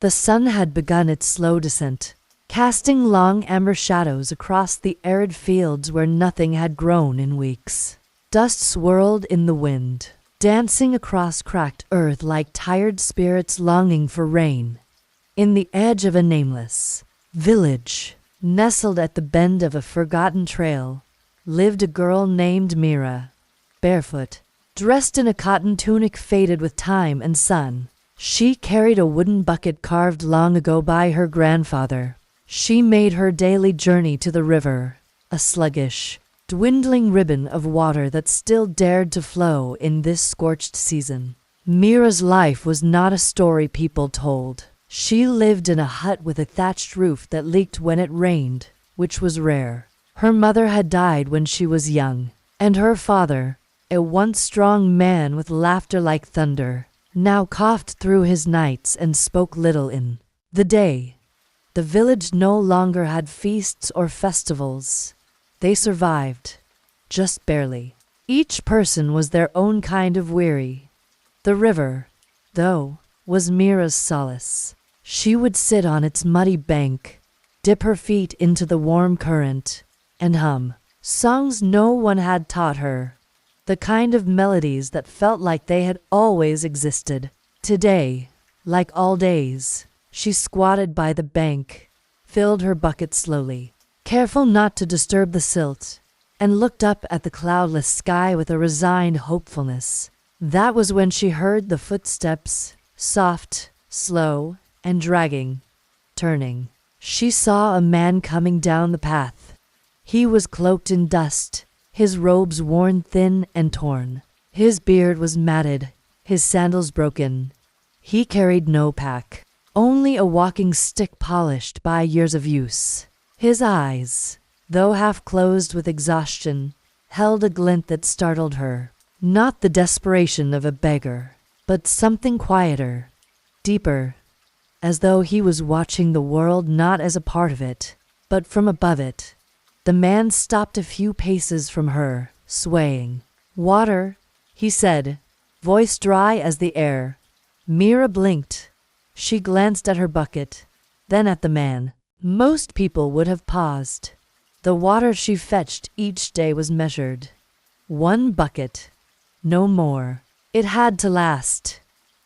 The sun had begun its slow descent, casting long amber shadows across the arid fields where nothing had grown in weeks. Dust swirled in the wind, dancing across cracked earth like tired spirits longing for rain. In the edge of a nameless village, nestled at the bend of a forgotten trail, lived a girl named Mira. Barefoot, dressed in a cotton tunic faded with time and sun, she carried a wooden bucket carved long ago by her grandfather. She made her daily journey to the river, a sluggish, dwindling ribbon of water that still dared to flow in this scorched season. Mira's life was not a story people told. She lived in a hut with a thatched roof that leaked when it rained, which was rare. Her mother had died when she was young, and her father, a once strong man with laughter like thunder, now coughed through his nights and spoke little in the day. The village no longer had feasts or festivals. They survived, just barely. Each person was their own kind of weary. The river, though, was Mira's solace. She would sit on its muddy bank, dip her feet into the warm current, and hum songs no one had taught her, the kind of melodies that felt like they had always existed. Today, like all days, she squatted by the bank, filled her bucket slowly, careful not to disturb the silt, and looked up at the cloudless sky with a resigned hopefulness. That was when she heard the footsteps, soft, slow, and dragging. Turning, she saw a man coming down the path. He was cloaked in dust, his robes worn thin and torn. His beard was matted, his sandals broken. He carried no pack, only a walking stick polished by years of use. His eyes, though half closed with exhaustion, held a glint that startled her. Not the desperation of a beggar, but something quieter, deeper, as though he was watching the world not as a part of it, but from above it. The man stopped a few paces from her, swaying. "Water," he said, voice dry as the air. Mira blinked. She glanced at her bucket, then at the man. Most people would have paused. The water she fetched each day was measured. 1 bucket, no more. It had to last.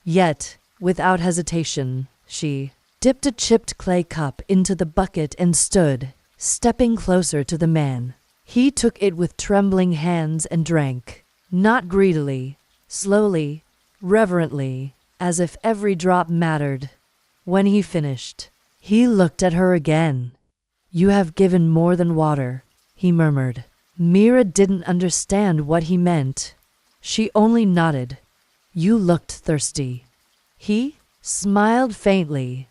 Yet, without hesitation, she dipped a chipped clay cup into the bucket and stood, stepping closer to the man. He took it with trembling hands and drank, not greedily, slowly, reverently, as if every drop mattered. When he finished, he looked at her again. "You have given more than water," he murmured. Mira didn't understand what he meant. She only nodded. "You looked thirsty." He smiled faintly.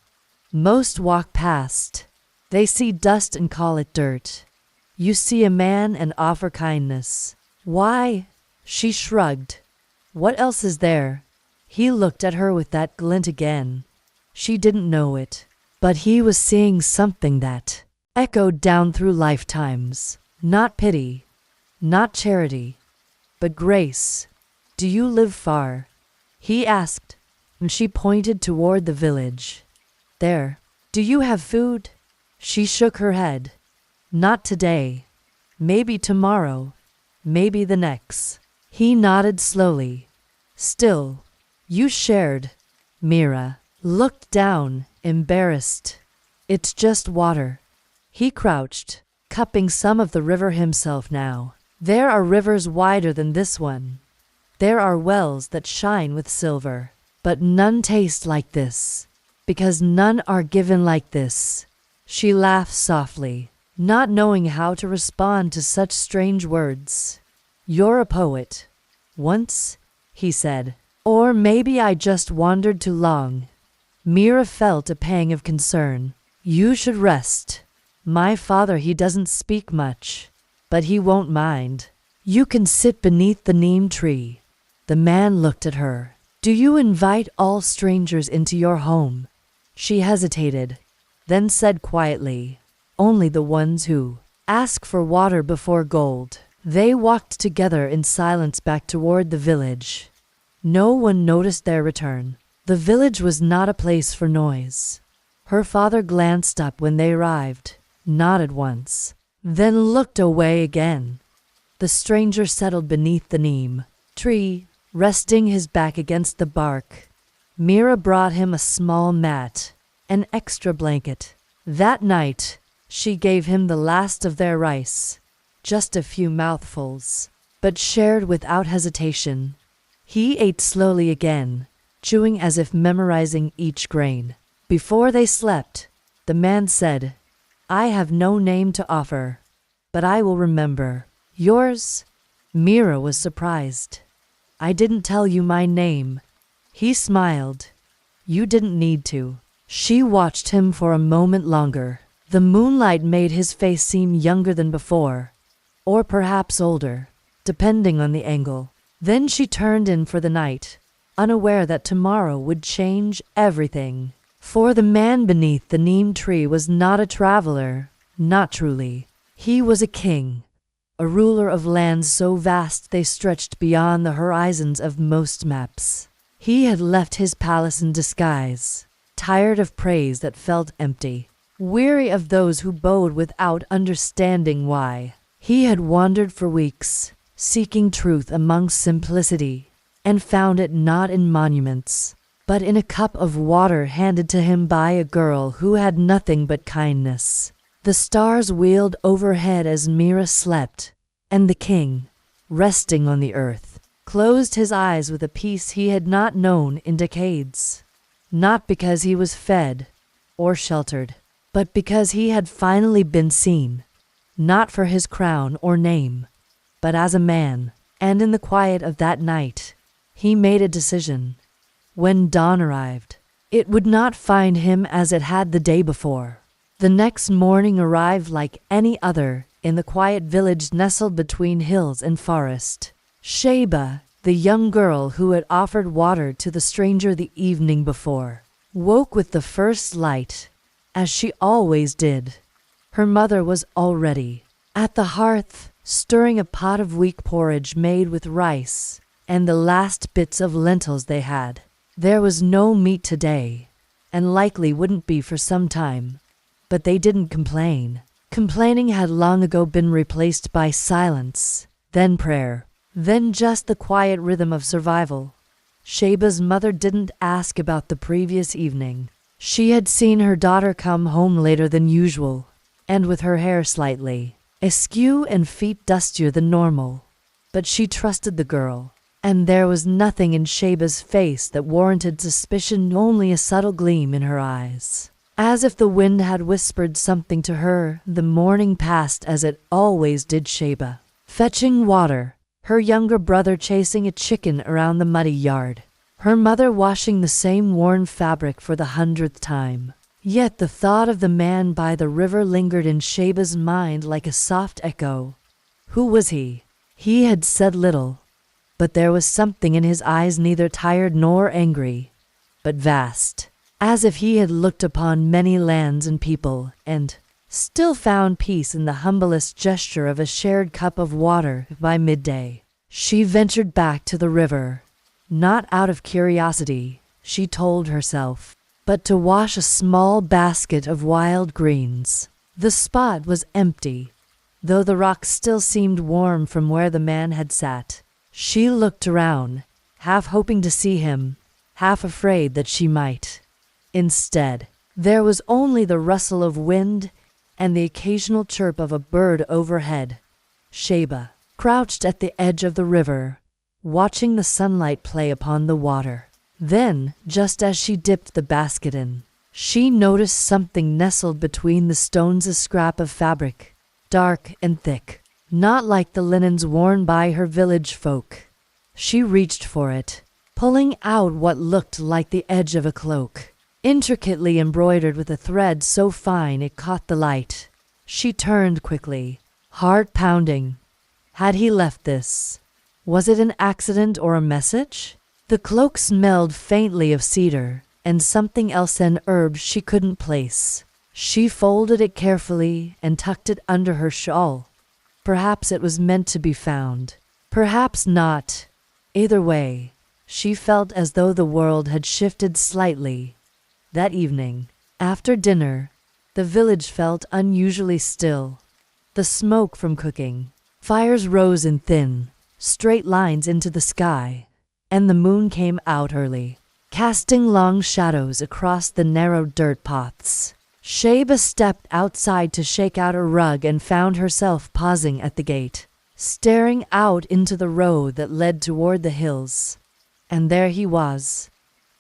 "Most walk past. They see dust and call it dirt. You see a man and offer kindness. Why?" She shrugged. "What else is there?" He looked at her with that glint again. She didn't know it, but he was seeing something that echoed down through lifetimes. Not pity, not charity, but grace. "Do you live far?" he asked, and she pointed toward the village. "There. Do you have food?" She shook her head. "Not today. Maybe tomorrow. Maybe the next." He nodded slowly. "Still, you shared." Mira looked down, embarrassed. "It's just water." He crouched, cupping some of the river himself now. "There are rivers wider than this one. There are wells that shine with silver, but none taste like this, because none are given like this." She laughed softly, not knowing how to respond to such strange words. "You're a poet." "Once," he said. "Or maybe I just wandered too long." Mira felt a pang of concern. "You should rest. My father, he doesn't speak much, but he won't mind. You can sit beneath the neem tree." The man looked at her. "Do you invite all strangers into your home?" She hesitated, then said quietly, "Only the ones who ask for water before gold." They walked together in silence back toward the village. No one noticed their return. The village was not a place for noise. Her father glanced up when they arrived, nodded once, then looked away again. The stranger settled beneath the neem tree, resting his back against the bark. Mira brought him a small mat, an extra blanket. That night, she gave him the last of their rice, just a few mouthfuls, but shared without hesitation. He ate slowly again, chewing as if memorizing each grain. Before they slept, the man said, "I have no name to offer, but I will remember. Yours?" Mira was surprised. "I didn't tell you my name." He smiled. "You didn't need to." She watched him for a moment longer. The moonlight made his face seem younger than before, or perhaps older, depending on the angle. Then she turned in for the night, unaware that tomorrow would change everything. For the man beneath the neem tree was not a traveler, not truly. He was a king, a ruler of lands so vast they stretched beyond the horizons of most maps. He had left his palace in disguise, tired of praise that felt empty, weary of those who bowed without understanding why. He had wandered for weeks, seeking truth among simplicity, and found it not in monuments, but in a cup of water handed to him by a girl who had nothing but kindness. The stars wheeled overhead as Mira slept, and the king, resting on the earth, closed his eyes with a peace he had not known in decades. Not because he was fed or sheltered, but because he had finally been seen, not for his crown or name, but as a man. And in the quiet of that night, he made a decision. When dawn arrived, it would not find him as it had the day before. The next morning arrived like any other in the quiet village nestled between hills and forest. Sheba, the young girl who had offered water to the stranger the evening before, woke with the first light, as she always did. Her mother was already at the hearth, stirring a pot of weak porridge made with rice and the last bits of lentils they had. There was no meat today, and likely wouldn't be for some time, but they didn't complain. Complaining had long ago been replaced by silence, then prayer, then just the quiet rhythm of survival. Sheba's mother didn't ask about the previous evening. She had seen her daughter come home later than usual, and with her hair slightly askew and feet dustier than normal. But she trusted the girl, and there was nothing in Sheba's face that warranted suspicion, only a subtle gleam in her eyes. As if the wind had whispered something to her, the morning passed as it always did. Sheba fetching water, her younger brother chasing a chicken around the muddy yard, her mother washing the same worn fabric for the 100th time. Yet the thought of the man by the river lingered in Sheba's mind like a soft echo. Who was he? He had said little, but there was something in his eyes neither tired nor angry, but vast, as if he had looked upon many lands and people, and still found peace in the humblest gesture of a shared cup of water. By midday, she ventured back to the river, not out of curiosity, she told herself, but to wash a small basket of wild greens. The spot was empty, though the rocks still seemed warm from where the man had sat. She looked around, half hoping to see him, half afraid that she might. Instead, there was only the rustle of wind and the occasional chirp of a bird overhead. Sheba crouched at the edge of the river, watching the sunlight play upon the water. Then, just as she dipped the basket in, she noticed something nestled between the stones, a scrap of fabric, dark and thick, not like the linens worn by her village folk. She reached for it, pulling out what looked like the edge of a cloak, intricately embroidered with a thread so fine it caught the light. She turned quickly, heart pounding. Had he left this? Was it an accident or a message? The cloak smelled faintly of cedar and something else, an herb she couldn't place. She folded it carefully and tucked it under her shawl. Perhaps it was meant to be found. Perhaps not. Either way, She felt as though the world had shifted slightly. That evening, after dinner, the village felt unusually still. The smoke from cooking fires rose in thin, straight lines into the sky, and the moon came out early, casting long shadows across the narrow dirt paths. Sheba stepped outside to shake out a rug and found herself pausing at the gate, staring out into the road that led toward the hills. And there he was,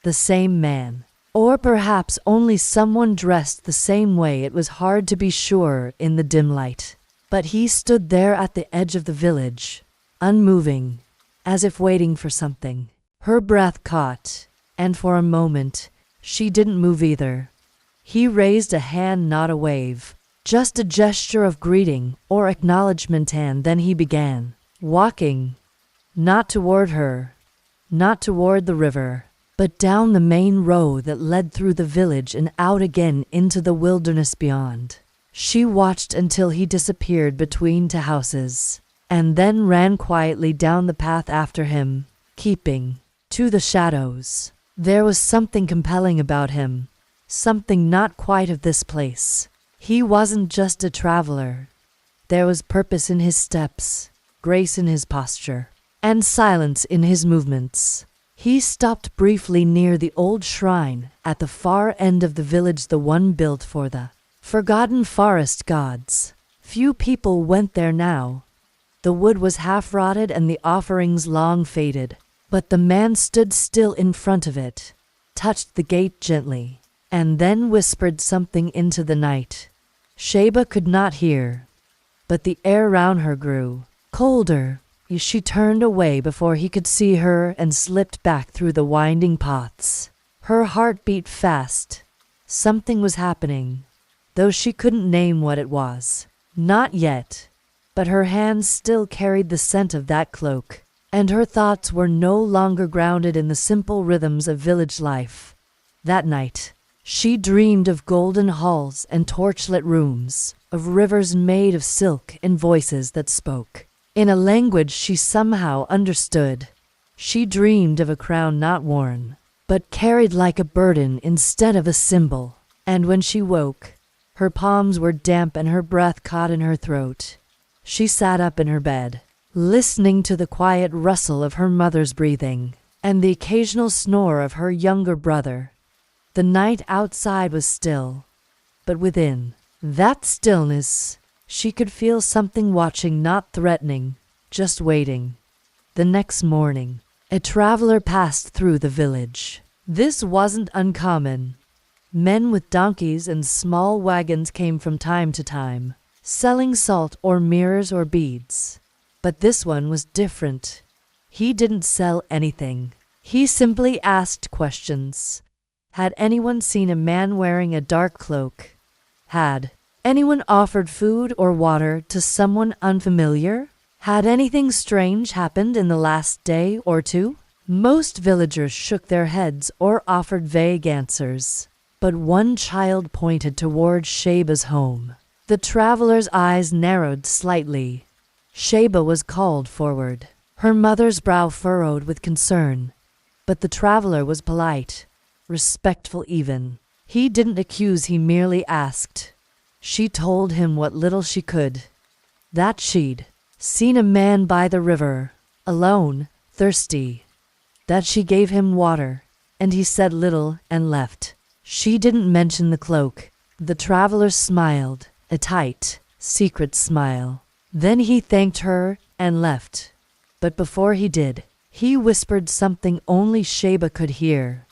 the same man. Or perhaps only someone dressed the same way. It was hard to be sure in the dim light. But he stood there at the edge of the village, unmoving, as if waiting for something. Her breath caught, and for a moment, she didn't move either. He raised a hand, not a wave, just a gesture of greeting or acknowledgement, and then he began walking, not toward her, not toward the river, but down the main road that led through the village and out again into the wilderness beyond. She watched until he disappeared between two houses, and then ran quietly down the path after him, keeping to the shadows. There was something compelling about him, something not quite of this place. He wasn't just a traveler. There was purpose in his steps, grace in his posture, and silence in his movements. He stopped briefly near the old shrine at the far end of the village, the one built for the forgotten forest gods. Few people went there now. The wood was half rotted and the offerings long faded, but the man stood still in front of it, touched the gate gently, and then whispered something into the night. Sheba could not hear, but the air round her grew colder. She turned away before he could see her and slipped back through the winding paths. Her heart beat fast. Something was happening, though she couldn't name what it was. Not yet, but her hands still carried the scent of that cloak, and her thoughts were no longer grounded in the simple rhythms of village life. That night, she dreamed of golden halls and torchlit rooms, of rivers made of silk and voices that spoke in a language she somehow understood. She dreamed of a crown not worn, but carried like a burden instead of a symbol. And when she woke, her palms were damp and her breath caught in her throat. She sat up in her bed, listening to the quiet rustle of her mother's breathing and the occasional snore of her younger brother. The night outside was still, but within that stillness, she could feel something watching, not threatening, just waiting. The next morning, a traveler passed through the village. This wasn't uncommon. Men with donkeys and small wagons came from time to time, selling salt or mirrors or beads. But this one was different. He didn't sell anything. He simply asked questions. Had anyone seen a man wearing a dark cloak? Had anyone offered food or water to someone unfamiliar? Had anything strange happened in the last day or two? Most villagers shook their heads or offered vague answers, but one child pointed toward Sheba's home. The traveler's eyes narrowed slightly. Sheba was called forward, her mother's brow furrowed with concern, but the traveler was polite, respectful even. He didn't accuse, he merely asked. She told him what little she could. That she'd seen a man by the river, alone, thirsty. That she gave him water, and he said little and left. She didn't mention the cloak. The traveler smiled, a tight, secret smile. Then he thanked her and left. But before he did, he whispered something only Sheba could hear.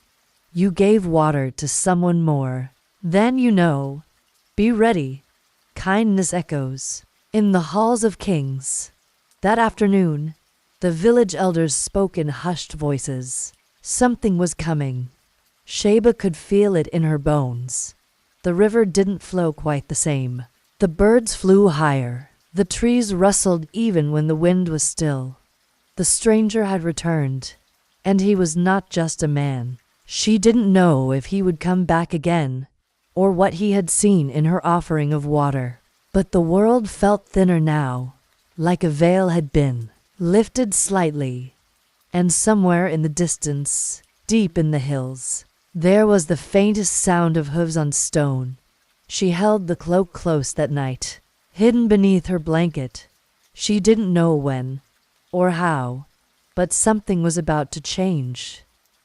You gave water to someone more than you know. Be ready. Kindness echoes in the halls of kings. That afternoon, the village elders spoke in hushed voices. Something was coming. Sheba could feel it in her bones. The river didn't flow quite the same. The birds flew higher. The trees rustled even when the wind was still. The stranger had returned, and he was not just a man. She didn't know if he would come back again, or what he had seen in her offering of water. But the world felt thinner now, like a veil had been lifted slightly. And somewhere in the distance, deep in the hills, there was the faintest sound of hooves on stone. She held the cloak close that night, hidden beneath her blanket. She didn't know when or how, but something was about to change.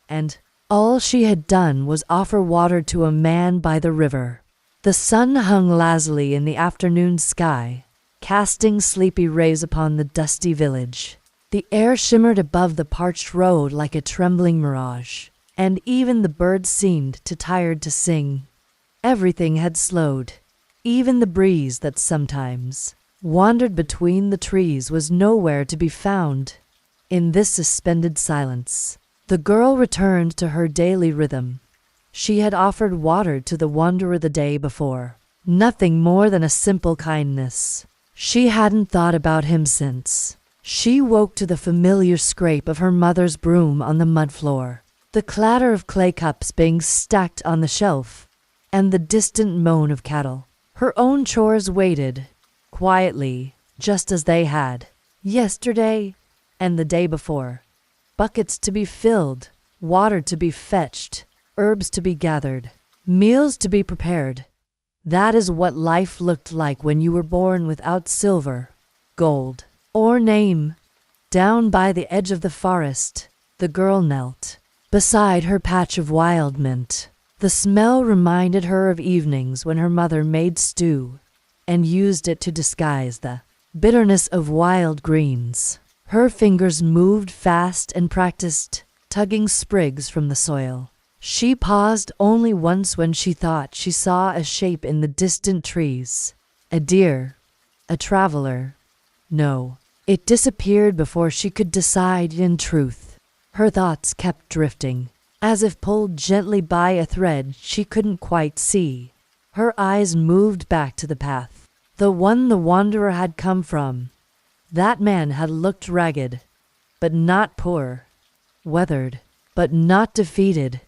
And all she had done was offer water to a man by the river. The sun hung lazily in the afternoon sky, casting sleepy rays upon the dusty village. The air shimmered above the parched road like a trembling mirage, and even the birds seemed too tired to sing. Everything had slowed. Even the breeze that sometimes wandered between the trees was nowhere to be found. In this suspended silence, the girl returned to her daily rhythm. She had offered water to the wanderer the day before, nothing more than a simple kindness. She hadn't thought about him since. She woke to the familiar scrape of her mother's broom on the mud floor, the clatter of clay cups being stacked on the shelf, and the distant moan of cattle. Her own chores waited, quietly, just as they had yesterday and the day before. Buckets to be filled, water to be fetched, herbs to be gathered, meals to be prepared. That is what life looked like when you were born without silver, gold, or name. Down by the edge of the forest, the girl knelt beside her patch of wild mint. The smell reminded her of evenings when her mother made stew and used it to disguise the bitterness of wild greens. Her fingers moved fast and practiced, tugging sprigs from the soil. She paused only once when she thought she saw a shape in the distant trees. A deer, a traveler. No, it disappeared before she could decide in truth. Her thoughts kept drifting, as if pulled gently by a thread she couldn't quite see. Her eyes moved back to the path, the one the wanderer had come from. That man had looked ragged, but not poor, weathered, but not defeated.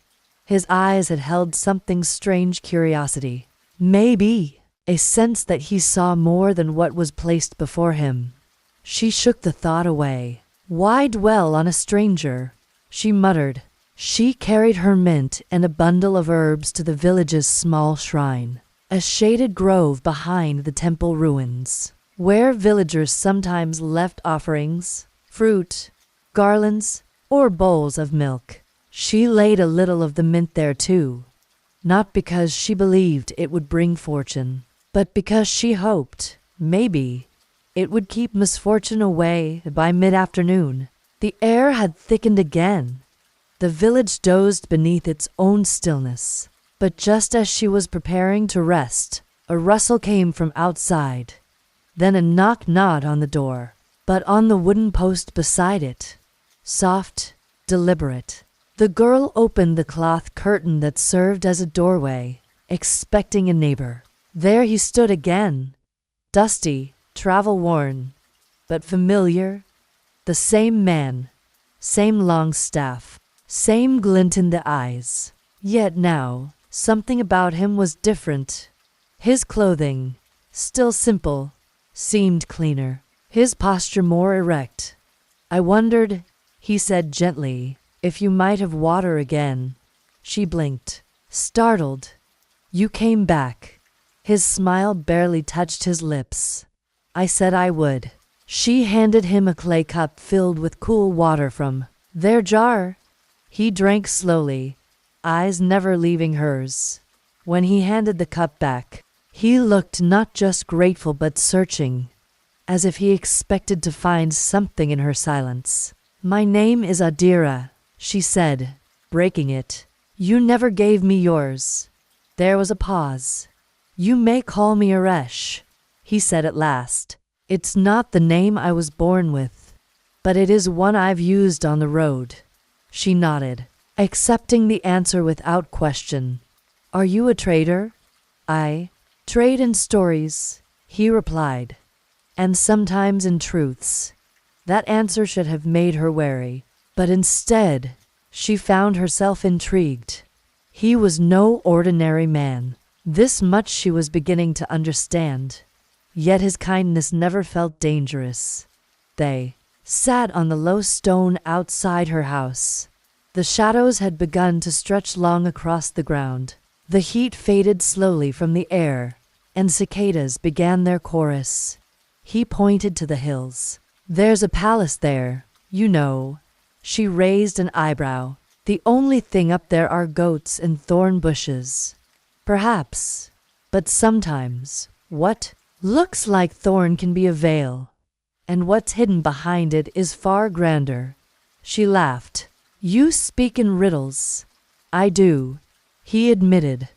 His eyes had held something strange curiosity, maybe a sense that he saw more than what was placed before him. She shook the thought away. Why dwell on a stranger? She muttered. She carried her mint and a bundle of herbs to the village's small shrine, a shaded grove behind the temple ruins, where villagers sometimes left offerings, fruit, garlands, or bowls of milk. She laid a little of the mint there too, not because she believed it would bring fortune, but because she hoped, maybe, it would keep misfortune away by mid-afternoon. The air had thickened again. The village dozed beneath its own stillness, but just as she was preparing to rest, a rustle came from outside. Then a knock-knock on the door, but on the wooden post beside it. Soft, deliberate. The girl opened the cloth curtain that served as a doorway, expecting a neighbor. There he stood again, dusty, travel-worn, but familiar. The same man, same long staff, same glint in the eyes. Yet now, something about him was different. His clothing, still simple, seemed cleaner, his posture more erect. I wondered, he said gently, if you might have water again. She blinked, startled. You came back. His smile barely touched his lips. I said I would. She handed him a clay cup filled with cool water from their jar. He drank slowly, eyes never leaving hers. When he handed the cup back, he looked not just grateful but searching, as if he expected to find something in her silence. My name is Adira, she said, breaking it. You never gave me yours. There was a pause. You may call me Aresh, he said at last. It's not the name I was born with, but it is one I've used on the road. She nodded, accepting the answer without question. Are you a trader? I trade in stories, he replied, and sometimes in truths. That answer should have made her wary, but instead, she found herself intrigued. He was no ordinary man. This much she was beginning to understand. Yet his kindness never felt dangerous. They sat on the low stone outside her house. The shadows had begun to stretch long across the ground. The heat faded slowly from the air, and cicadas began their chorus. He pointed to the hills. "There's a palace there, you know." She raised an eyebrow. "The only thing up there are goats and thorn bushes." "Perhaps. But sometimes, what looks like thorn can be a veil, and what's hidden behind it is far grander." She laughed. "You speak in riddles." "I do," he admitted,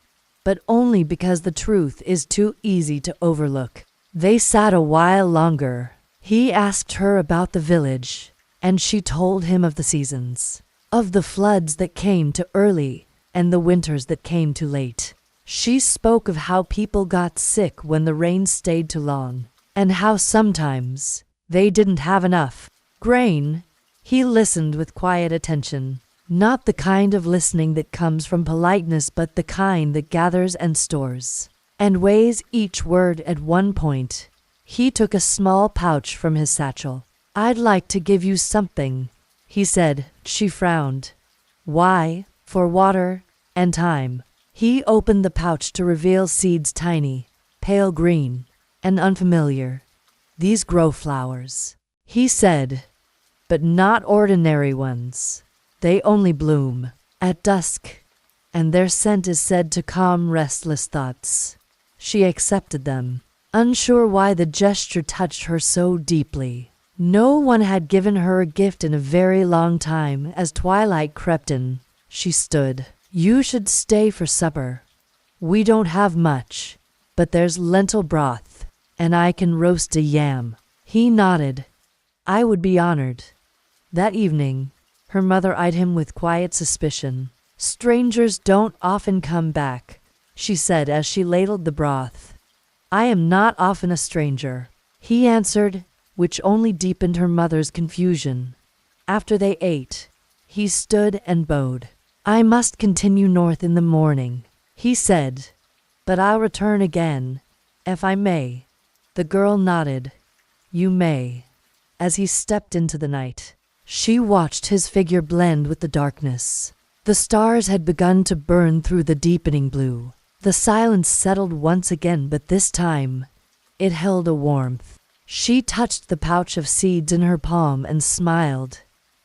"but only because the truth is too easy to overlook." They sat a while longer. He asked her about the village, and she told him of the seasons, of the floods that came too early and the winters that came too late. She spoke of how people got sick when the rain stayed too long, and how sometimes they didn't have enough grain. He listened with quiet attention, not the kind of listening that comes from politeness, but the kind that gathers and stores and weighs each word. At one point, he took a small pouch from his satchel. "I'd like to give you something," he said. She frowned. "Why?" "For water and time." He opened the pouch to reveal seeds, tiny, pale green, and unfamiliar. "These grow flowers," he said, "but not ordinary ones. They only bloom at dusk, and their scent is said to calm restless thoughts." She accepted them, unsure why the gesture touched her so deeply. No one had given her a gift in a very long time. As twilight crept in, she stood. "You should stay for supper. We don't have much, but there's lentil broth, and I can roast a yam." He nodded. "I would be honored." That evening, her mother eyed him with quiet suspicion. "Strangers don't often come back," she said as she ladled the broth. "I am not often a stranger," he answered, which only deepened her mother's confusion. After they ate, he stood and bowed. "I must continue north in the morning," he said, "but I'll return again, if I may." The girl nodded. "You may." As he stepped into the night, she watched his figure blend with the darkness. The stars had begun to burn through the deepening blue. The silence settled once again, but this time it held a warmth. She touched the pouch of seeds in her palm and smiled.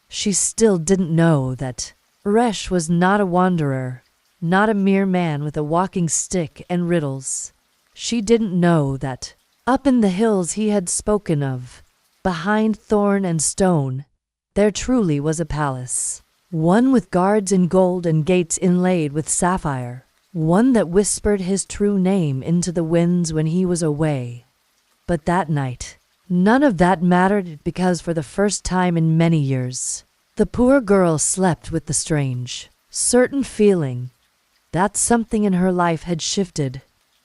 She still didn't know that Resh was not a wanderer, not a mere man with a walking stick and riddles. She didn't know that up in the hills he had spoken of, behind thorn and stone, there truly was a palace. One with guards in gold and gates inlaid with sapphire. One that whispered his true name into the winds when he was away. But that night, none of that mattered, because for the first time in many years, the poor girl slept with the strange, certain feeling that something in her life had shifted.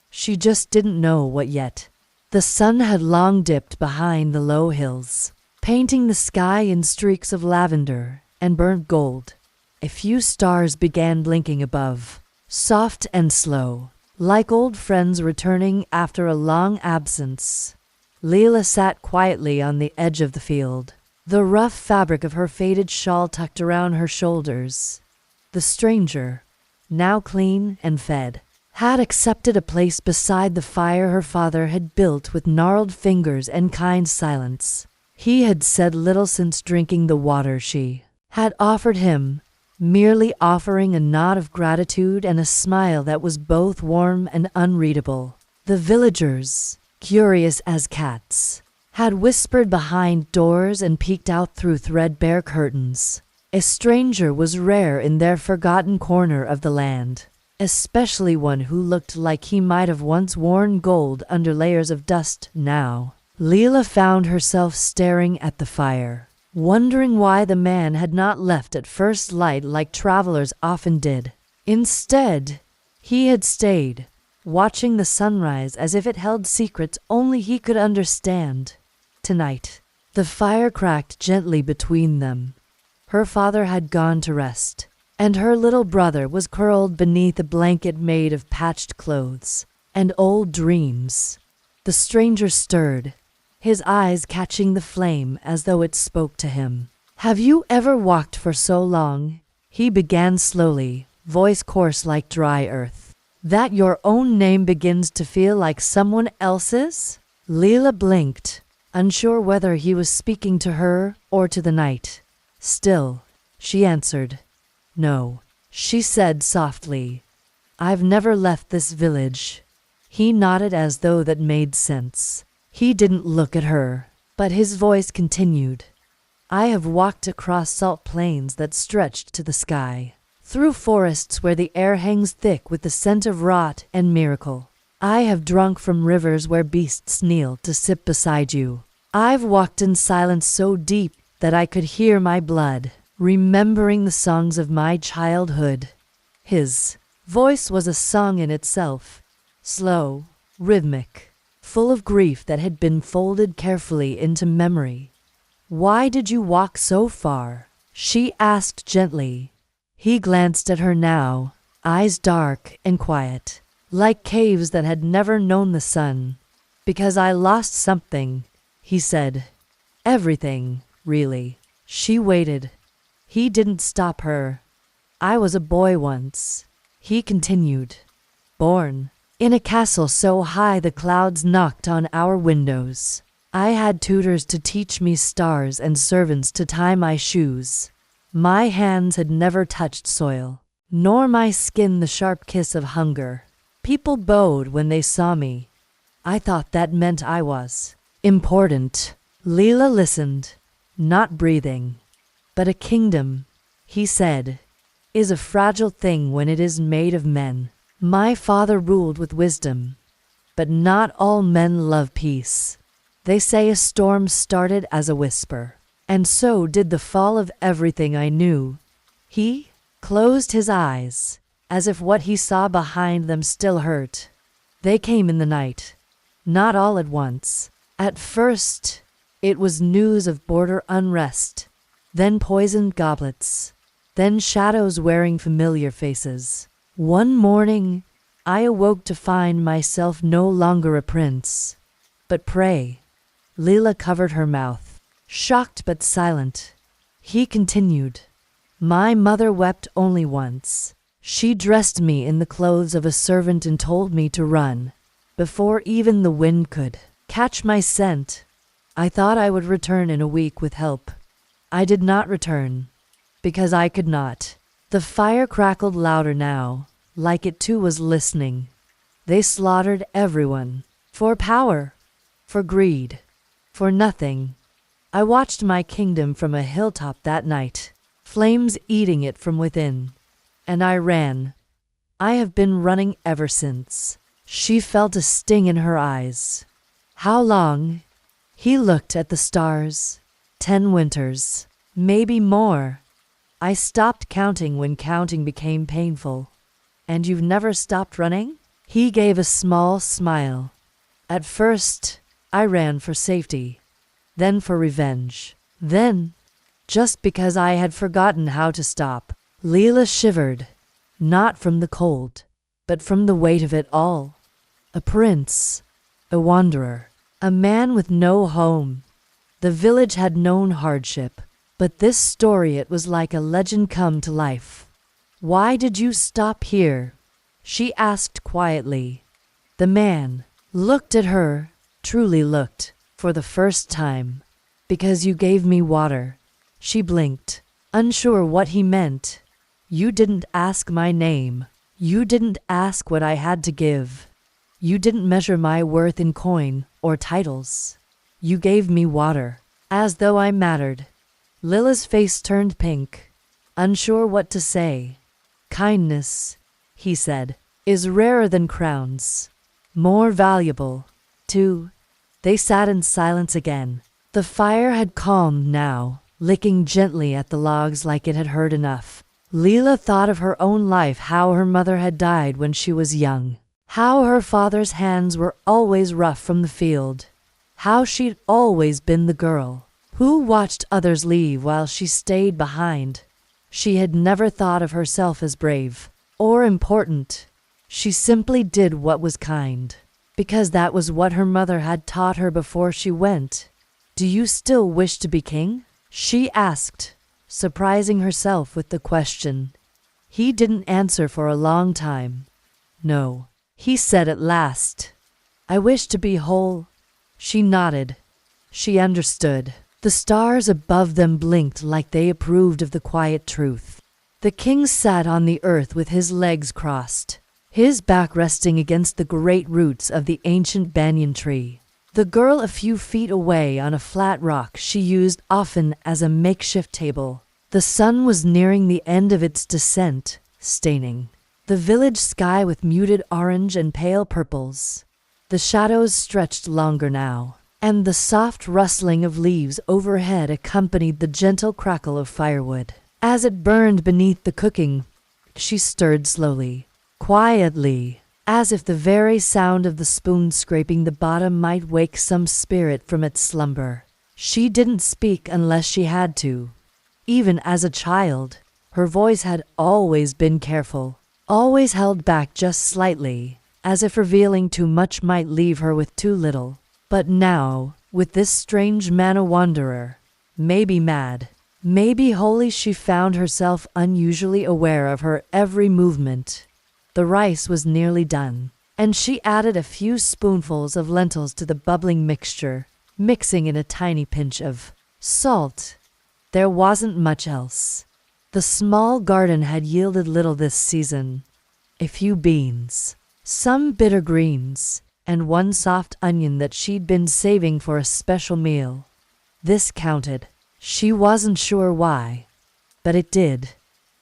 She just didn't know what yet. The sun had long dipped behind the low hills, painting the sky in streaks of lavender and burnt gold. A few stars began blinking above, soft and slow, like old friends returning after a long absence. Leela sat quietly on the edge of the field, the rough fabric of her faded shawl tucked around her shoulders. The stranger, now clean and fed, had accepted a place beside the fire her father had built with gnarled fingers and kind silence. He had said little since drinking the water she had offered him, merely offering a nod of gratitude and a smile that was both warm and unreadable. The villagers, curious as cats, had whispered behind doors and peeked out through threadbare curtains. A stranger was rare in their forgotten corner of the land, especially one who looked like he might have once worn gold under layers of dust. Now, Leela found herself staring at the fire, wondering why the man had not left at first light like travelers often did. Instead, he had stayed, watching the sunrise as if it held secrets only he could understand. Tonight, the fire cracked gently between them. Her father had gone to rest, and her little brother was curled beneath a blanket made of patched clothes and old dreams. The stranger stirred, his eyes catching the flame as though it spoke to him. Have you ever walked for so long, he began slowly, voice coarse like dry earth, that your own name begins to feel like someone else's? Leela blinked, unsure whether he was speaking to her or to the night. Still, she answered. No, she said softly. I've never left this village. He nodded as though that made sense. He didn't look at her, but his voice continued. I have walked across salt plains that stretched to the sky, through forests where the air hangs thick with the scent of rot and miracle. I have drunk from rivers where beasts kneel to sip beside you. I've walked in silence so deep that I could hear my blood, remembering the songs of my childhood. His voice was a song in itself, slow, rhythmic, full of grief that had been folded carefully into memory. Why did you walk so far? She asked gently. He glanced at her now, eyes dark and quiet, like caves that had never known the sun. Because I lost something, he said. Everything, really. She waited. He didn't stop her. I was a boy once, he continued. Born in a castle so high the clouds knocked on our windows. I had tutors to teach me stars and servants to tie my shoes. My hands had never touched soil, nor my skin the sharp kiss of hunger. People bowed when they saw me. I thought that meant I was important. Leela listened, not breathing. But a kingdom, he said, is a fragile thing when it is made of men. My father ruled with wisdom, but not all men love peace. They say a storm started as a whisper, and so did the fall of everything I knew. He closed his eyes, as if what he saw behind them still hurt. They came in the night, not all at once. At first, it was news of border unrest, then poisoned goblets, then shadows wearing familiar faces. One morning, I awoke to find myself no longer a prince, but prey. Leela covered her mouth, shocked but silent. He continued. My mother wept only once. She dressed me in the clothes of a servant and told me to run, before even the wind could catch my scent. I thought I would return in a week with help. I did not return, because I could not. The fire crackled louder now, like it too was listening. They slaughtered everyone, for power, for greed, for nothing. I watched my kingdom from a hilltop that night, flames eating it from within, and I ran. I have been running ever since. She felt a sting in her eyes. How long? He looked at the stars. 10 winters, maybe more. I stopped counting when counting became painful. And you've never stopped running? He gave a small smile. At first, I ran for safety, then for revenge, then, just because I had forgotten how to stop. Leela shivered, not from the cold, but from the weight of it all. A prince, a wanderer, a man with no home. The village had known hardship, but this story, it was like a legend come to life. Why did you stop here? She asked quietly. The man looked at her, truly looked, for the first time. Because you gave me water. She blinked, unsure what he meant. You didn't ask my name. You didn't ask what I had to give. You didn't measure my worth in coin or titles. You gave me water, as though I mattered. Lila's face turned pink, unsure what to say. Kindness, he said, is rarer than crowns, more valuable, too. They sat in silence again. The fire had calmed now, licking gently at the logs like it had heard enough. Leela thought of her own life, how her mother had died when she was young, how her father's hands were always rough from the field, how she'd always been the girl who watched others leave while she stayed behind. She had never thought of herself as brave or important. She simply did what was kind. because that was what her mother had taught her before she went. "Do you still wish to be king?" she asked, surprising herself with the question. He didn't answer for a long time. "No," he said at last. "I wish to be whole." She nodded. She understood. The stars above them blinked like they approved of the quiet truth. The king sat on the earth with his legs crossed, his back resting against the great roots of the ancient banyan tree. The girl a few feet away on a flat rock she used often as a makeshift table. The sun was nearing the end of its descent, staining the village sky with muted orange and pale purples. The shadows stretched longer now, and the soft rustling of leaves overhead accompanied the gentle crackle of firewood. As it burned beneath the cooking, she stirred slowly, quietly, as if the very sound of the spoon scraping the bottom might wake some spirit from its slumber. She didn't speak unless she had to. Even as a child, her voice had always been careful, always held back just slightly, as if revealing too much might leave her with too little. But now, with this strange man a wanderer, maybe mad, maybe wholly, she found herself unusually aware of her every movement. The rice was nearly done, and she added a few spoonfuls of lentils to the bubbling mixture, mixing in a tiny pinch of salt. There wasn't much else. The small garden had yielded little this season. A few beans, some bitter greens, and one soft onion that she'd been saving for a special meal. This counted. She wasn't sure why, but it did.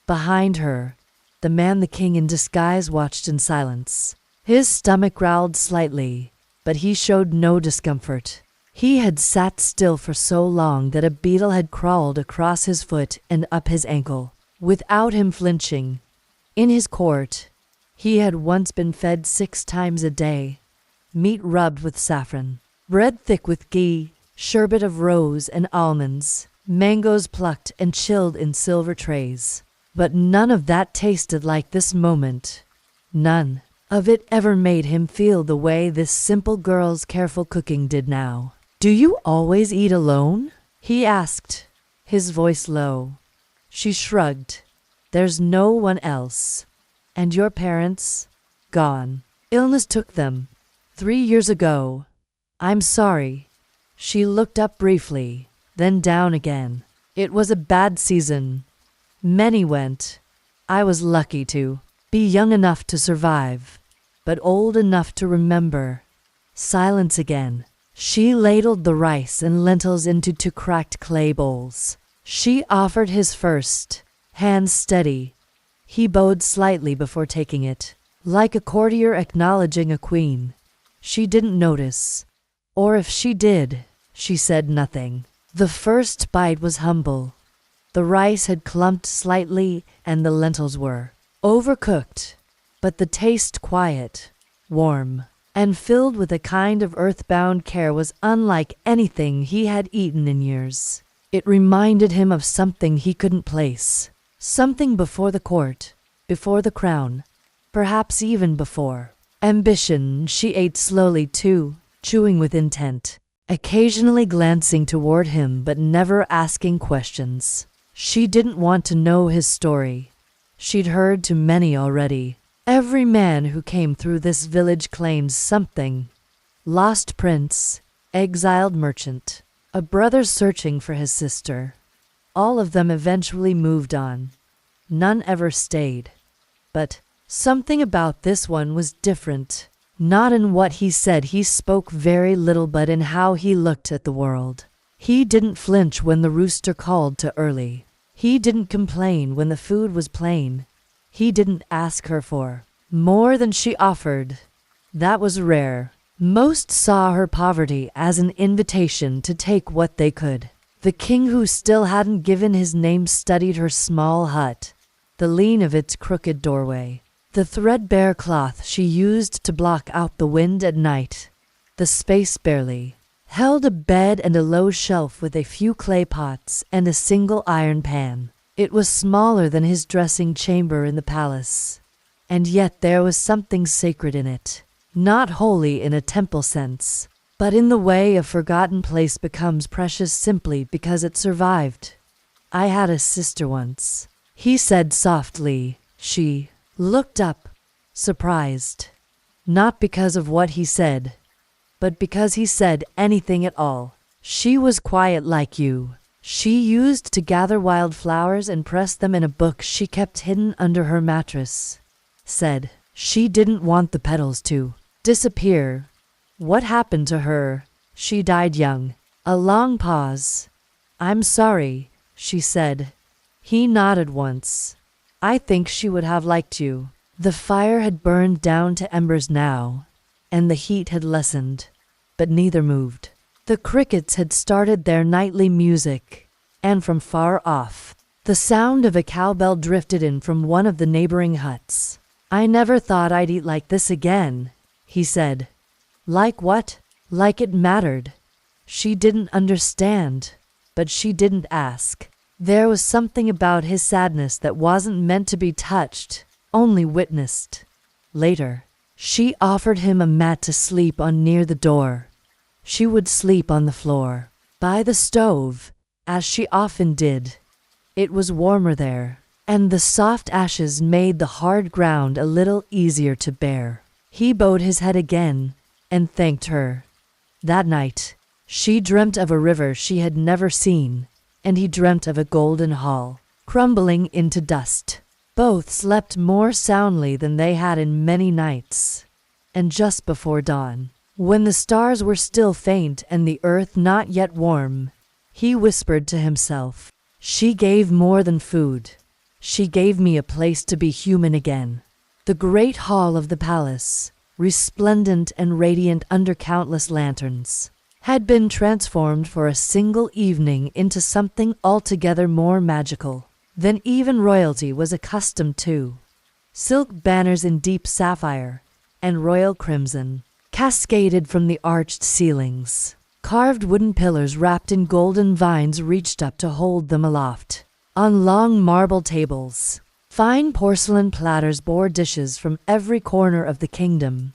Behind her, the man the king in disguise watched in silence. His stomach growled slightly, but he showed no discomfort. He had sat still for so long that a beetle had crawled across his foot and up his ankle, without him flinching. In his court, he had once been fed 6 times a day, meat rubbed with saffron, bread thick with ghee, sherbet of rose and almonds, mangoes plucked and chilled in silver trays. But none of that tasted like this moment. None of it ever made him feel the way this simple girl's careful cooking did now. "Do you always eat alone?" he asked, his voice low. She shrugged. "There's no one else." "And your parents?" "Gone. Illness took them 3 years ago." "I'm sorry." She looked up briefly, then down again. "It was a bad season. Many went. I was lucky to be young enough to survive, but old enough to remember." Silence again. She ladled the rice and lentils into 2 cracked clay bowls. She offered his first, hands steady. He bowed slightly before taking it, like a courtier acknowledging a queen. She didn't notice, or if she did, she said nothing. The first bite was humble. The rice had clumped slightly and the lentils were overcooked, but the taste quiet, warm, and filled with a kind of earthbound care was unlike anything he had eaten in years. It reminded him of something he couldn't place, something before the court, before the crown, perhaps even before ambition. She ate slowly too, chewing with intent, occasionally glancing toward him but never asking questions. She didn't want to know his story. She'd heard too many already. Every man who came through this village claimed something. Lost prince, exiled merchant, a brother searching for his sister. All of them eventually moved on. None ever stayed. But something about this one was different. Not in what he said. He spoke very little, but in how he looked at the world. He didn't flinch when the rooster called too early. He didn't complain when the food was plain. He didn't ask her for more than she offered. That was rare. Most saw her poverty as an invitation to take what they could. The king, who still hadn't given his name, studied her small hut, the lean of its crooked doorway, the threadbare cloth she used to block out the wind at night. The space barely held a bed and a low shelf with a few clay pots and a single iron pan. It was smaller than his dressing chamber in the palace, and yet there was something sacred in it. not holy in a temple sense, but in the way a forgotten place becomes precious simply because it survived. I had a sister once, he said softly. She looked up, surprised. Not because of what he said, but because he said anything at all. She was quiet like you. She used to gather wildflowers and press them in a book she kept hidden under her mattress. Said she didn't want the petals to disappear. What happened to her? She died young. A long pause. I'm sorry, she said. He nodded once. I think she would have liked you. The fire had burned down to embers now, and the heat had lessened, but neither moved. The crickets had started their nightly music, and from far off, the sound of a cowbell drifted in from one of the neighboring huts. I never thought I'd eat like this again, he said. Like what? Like it mattered. She didn't understand, but she didn't ask. There was something about his sadness that wasn't meant to be touched, only witnessed. Later, she offered him a mat to sleep on near the door. She would sleep on the floor, by the stove, as she often did. It was warmer there, and the soft ashes made the hard ground a little easier to bear. He bowed his head again and thanked her. That night, she dreamt of a river she had never seen, and he dreamt of a golden hall, crumbling into dust. Both slept more soundly than they had in many nights. And just before dawn, when the stars were still faint and the earth not yet warm, he whispered to himself, she gave more than food. She gave me a place to be human again. The great hall of the palace, resplendent and radiant under countless lanterns, had been transformed for a single evening into something altogether more magical than even royalty was accustomed to. Silk banners in deep sapphire and royal crimson cascaded from the arched ceilings. Carved wooden pillars wrapped in golden vines reached up to hold them aloft. On long marble tables, fine porcelain platters bore dishes from every corner of the kingdom.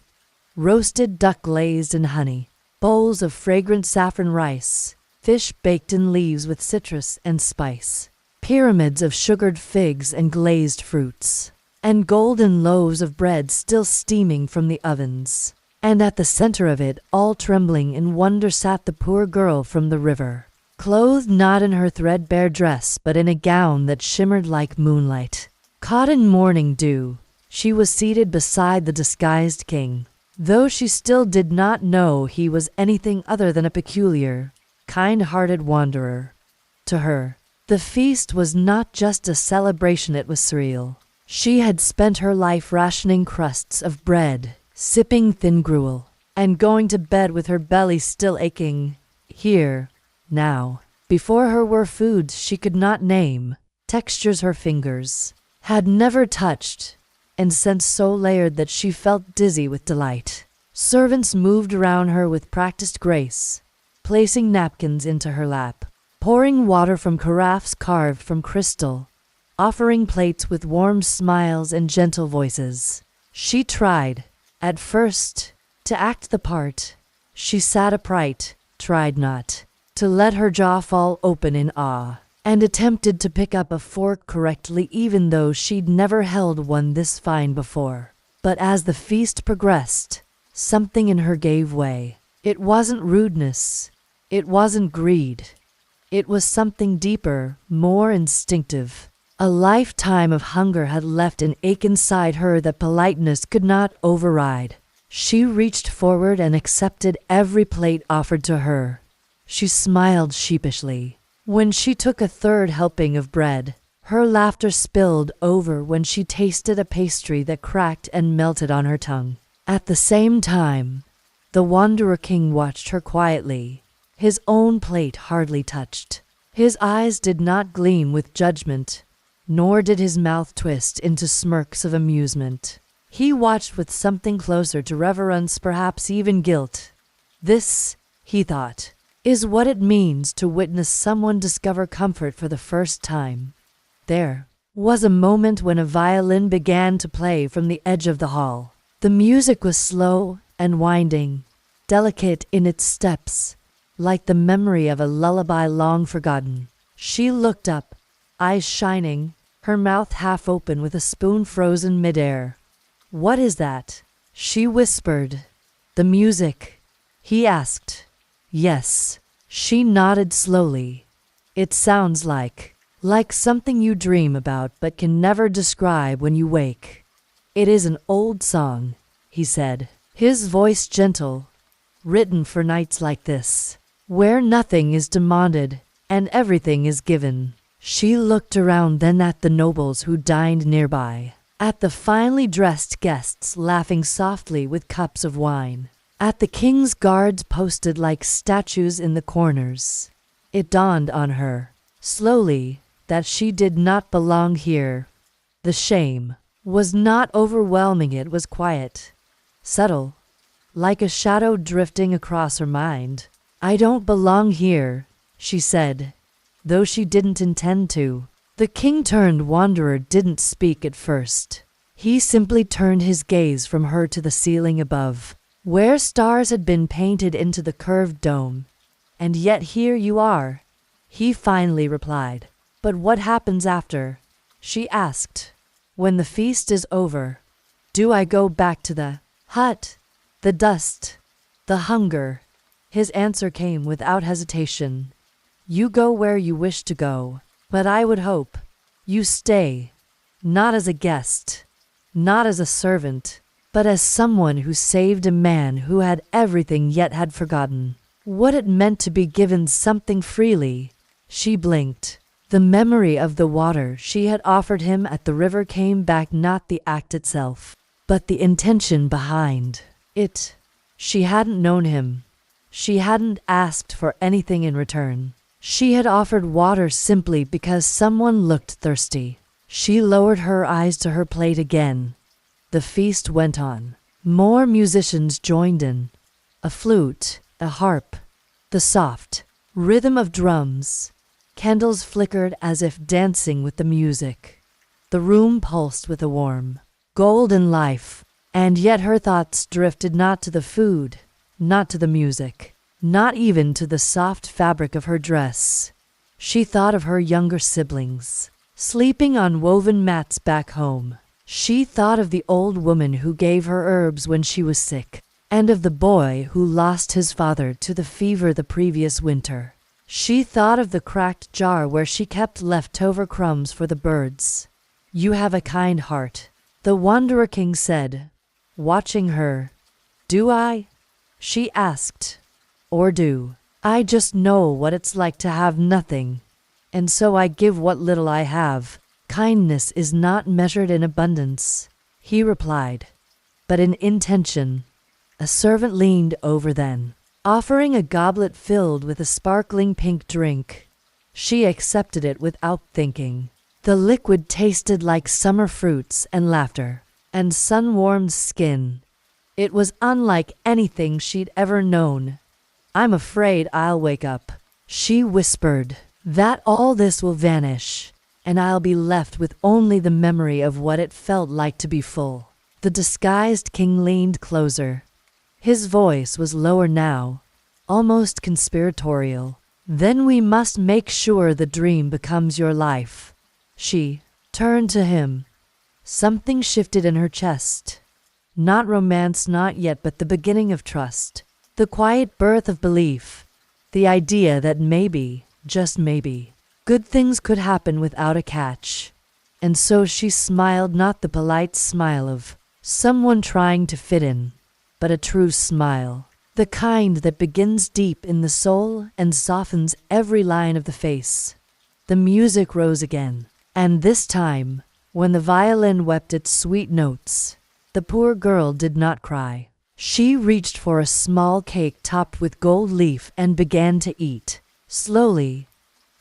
Roasted duck glazed in honey, bowls of fragrant saffron rice, fish baked in leaves with citrus and spice, pyramids of sugared figs and glazed fruits, and golden loaves of bread still steaming from the ovens. And at the center of it, all trembling in wonder, sat the poor girl from the river, clothed not in her threadbare dress but in a gown that shimmered like moonlight. Caught in morning dew, she was seated beside the disguised king, though she still did not know he was anything other than a peculiar, kind-hearted wanderer. To her, the feast was not just a celebration, it was surreal. She had spent her life rationing crusts of bread, sipping thin gruel, and going to bed with her belly still aching. Here, now, before her were foods she could not name, textures her fingers had never touched, and scents so layered that she felt dizzy with delight. Servants moved around her with practiced grace, placing napkins into her lap, pouring water from carafes carved from crystal, offering plates with warm smiles and gentle voices. She tried, at first, to act the part. She sat upright, tried not to let her jaw fall open in awe, and attempted to pick up a fork correctly even though she'd never held one this fine before. But as the feast progressed, something in her gave way. It wasn't rudeness. It wasn't greed. It was something deeper, more instinctive. A lifetime of hunger had left an ache inside her that politeness could not override. She reached forward and accepted every plate offered to her. She smiled sheepishly when she took a third helping of bread. Her laughter spilled over when she tasted a pastry that cracked and melted on her tongue. At the same time, the Wanderer King watched her quietly, his own plate hardly touched. His eyes did not gleam with judgment, nor did his mouth twist into smirks of amusement. He watched with something closer to reverence, perhaps even guilt. This, he thought, is what it means to witness someone discover comfort for the first time. There was a moment when a violin began to play from the edge of the hall. The music was slow and winding, delicate in its steps, like the memory of a lullaby long forgotten. She looked up, eyes shining, her mouth half open with a spoon frozen midair. "What is that?" she whispered. "The music?" he asked. "Yes." She nodded slowly. "It sounds like something you dream about but can never describe when you wake." "It is an old song," he said, his voice gentle, "written for nights like this, where nothing is demanded and everything is given." She looked around then at the nobles who dined nearby, at the finely dressed guests laughing softly with cups of wine, at the king's guards posted like statues in the corners. It dawned on her, slowly, that she did not belong here. The shame was not overwhelming, it was quiet, subtle, like a shadow drifting across her mind. "I don't belong here," she said, though she didn't intend to. The king turned. Wanderer didn't speak at first. He simply turned his gaze from her to the ceiling above, where stars had been painted into the curved dome. "And yet here you are," he finally replied. "But what happens after?" she asked. "When the feast is over, do I go back to the hut, the dust, the hunger?" His answer came without hesitation. "You go where you wish to go, but I would hope you stay, not as a guest, not as a servant, but as someone who saved a man who had everything yet had forgotten what it meant to be given something freely." She blinked. The memory of the water she had offered him at the river came back, not the act itself, but the intention behind it. She hadn't known him. She hadn't asked for anything in return. She had offered water simply because someone looked thirsty. She lowered her eyes to her plate again. The feast went on. More musicians joined in. A flute, a harp, the soft rhythm of drums. Candles flickered as if dancing with the music. The room pulsed with a warm, golden life, and yet her thoughts drifted not to the food, not to the music, not even to the soft fabric of her dress. She thought of her younger siblings, sleeping on woven mats back home. She thought of the old woman who gave her herbs when she was sick, and of the boy who lost his father to the fever the previous winter. She thought of the cracked jar where she kept leftover crumbs for the birds. "You have a kind heart," the Wanderer King said, watching her. "Do I?" she asked. "Or do I just know what it's like to have nothing, and so I give what little I have?" "Kindness is not measured in abundance," he replied, "but in intention." A servant leaned over then, offering a goblet filled with a sparkling pink drink. She accepted it without thinking. The liquid tasted like summer fruits and laughter and sun-warmed skin. It was unlike anything she'd ever known. "I'm afraid I'll wake up," she whispered, "that all this will vanish, and I'll be left with only the memory of what it felt like to be full." The disguised king leaned closer. His voice was lower now, almost conspiratorial. "Then we must make sure the dream becomes your life." She turned to him. Something shifted in her chest. Not romance, not yet, but the beginning of trust. The quiet birth of belief. The idea that maybe, just maybe, good things could happen without a catch. And so she smiled, not the polite smile of someone trying to fit in, but a true smile. The kind that begins deep in the soul and softens every line of the face. The music rose again, and this time, when the violin wept its sweet notes, the poor girl did not cry. She reached for a small cake topped with gold leaf and began to eat, slowly,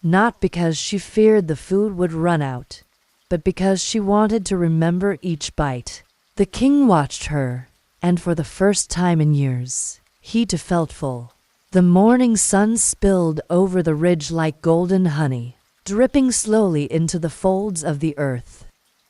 not because she feared the food would run out, but because she wanted to remember each bite. The king watched her, and for the first time in years, he too felt full. The morning sun spilled over the ridge like golden honey, dripping slowly into the folds of the earth.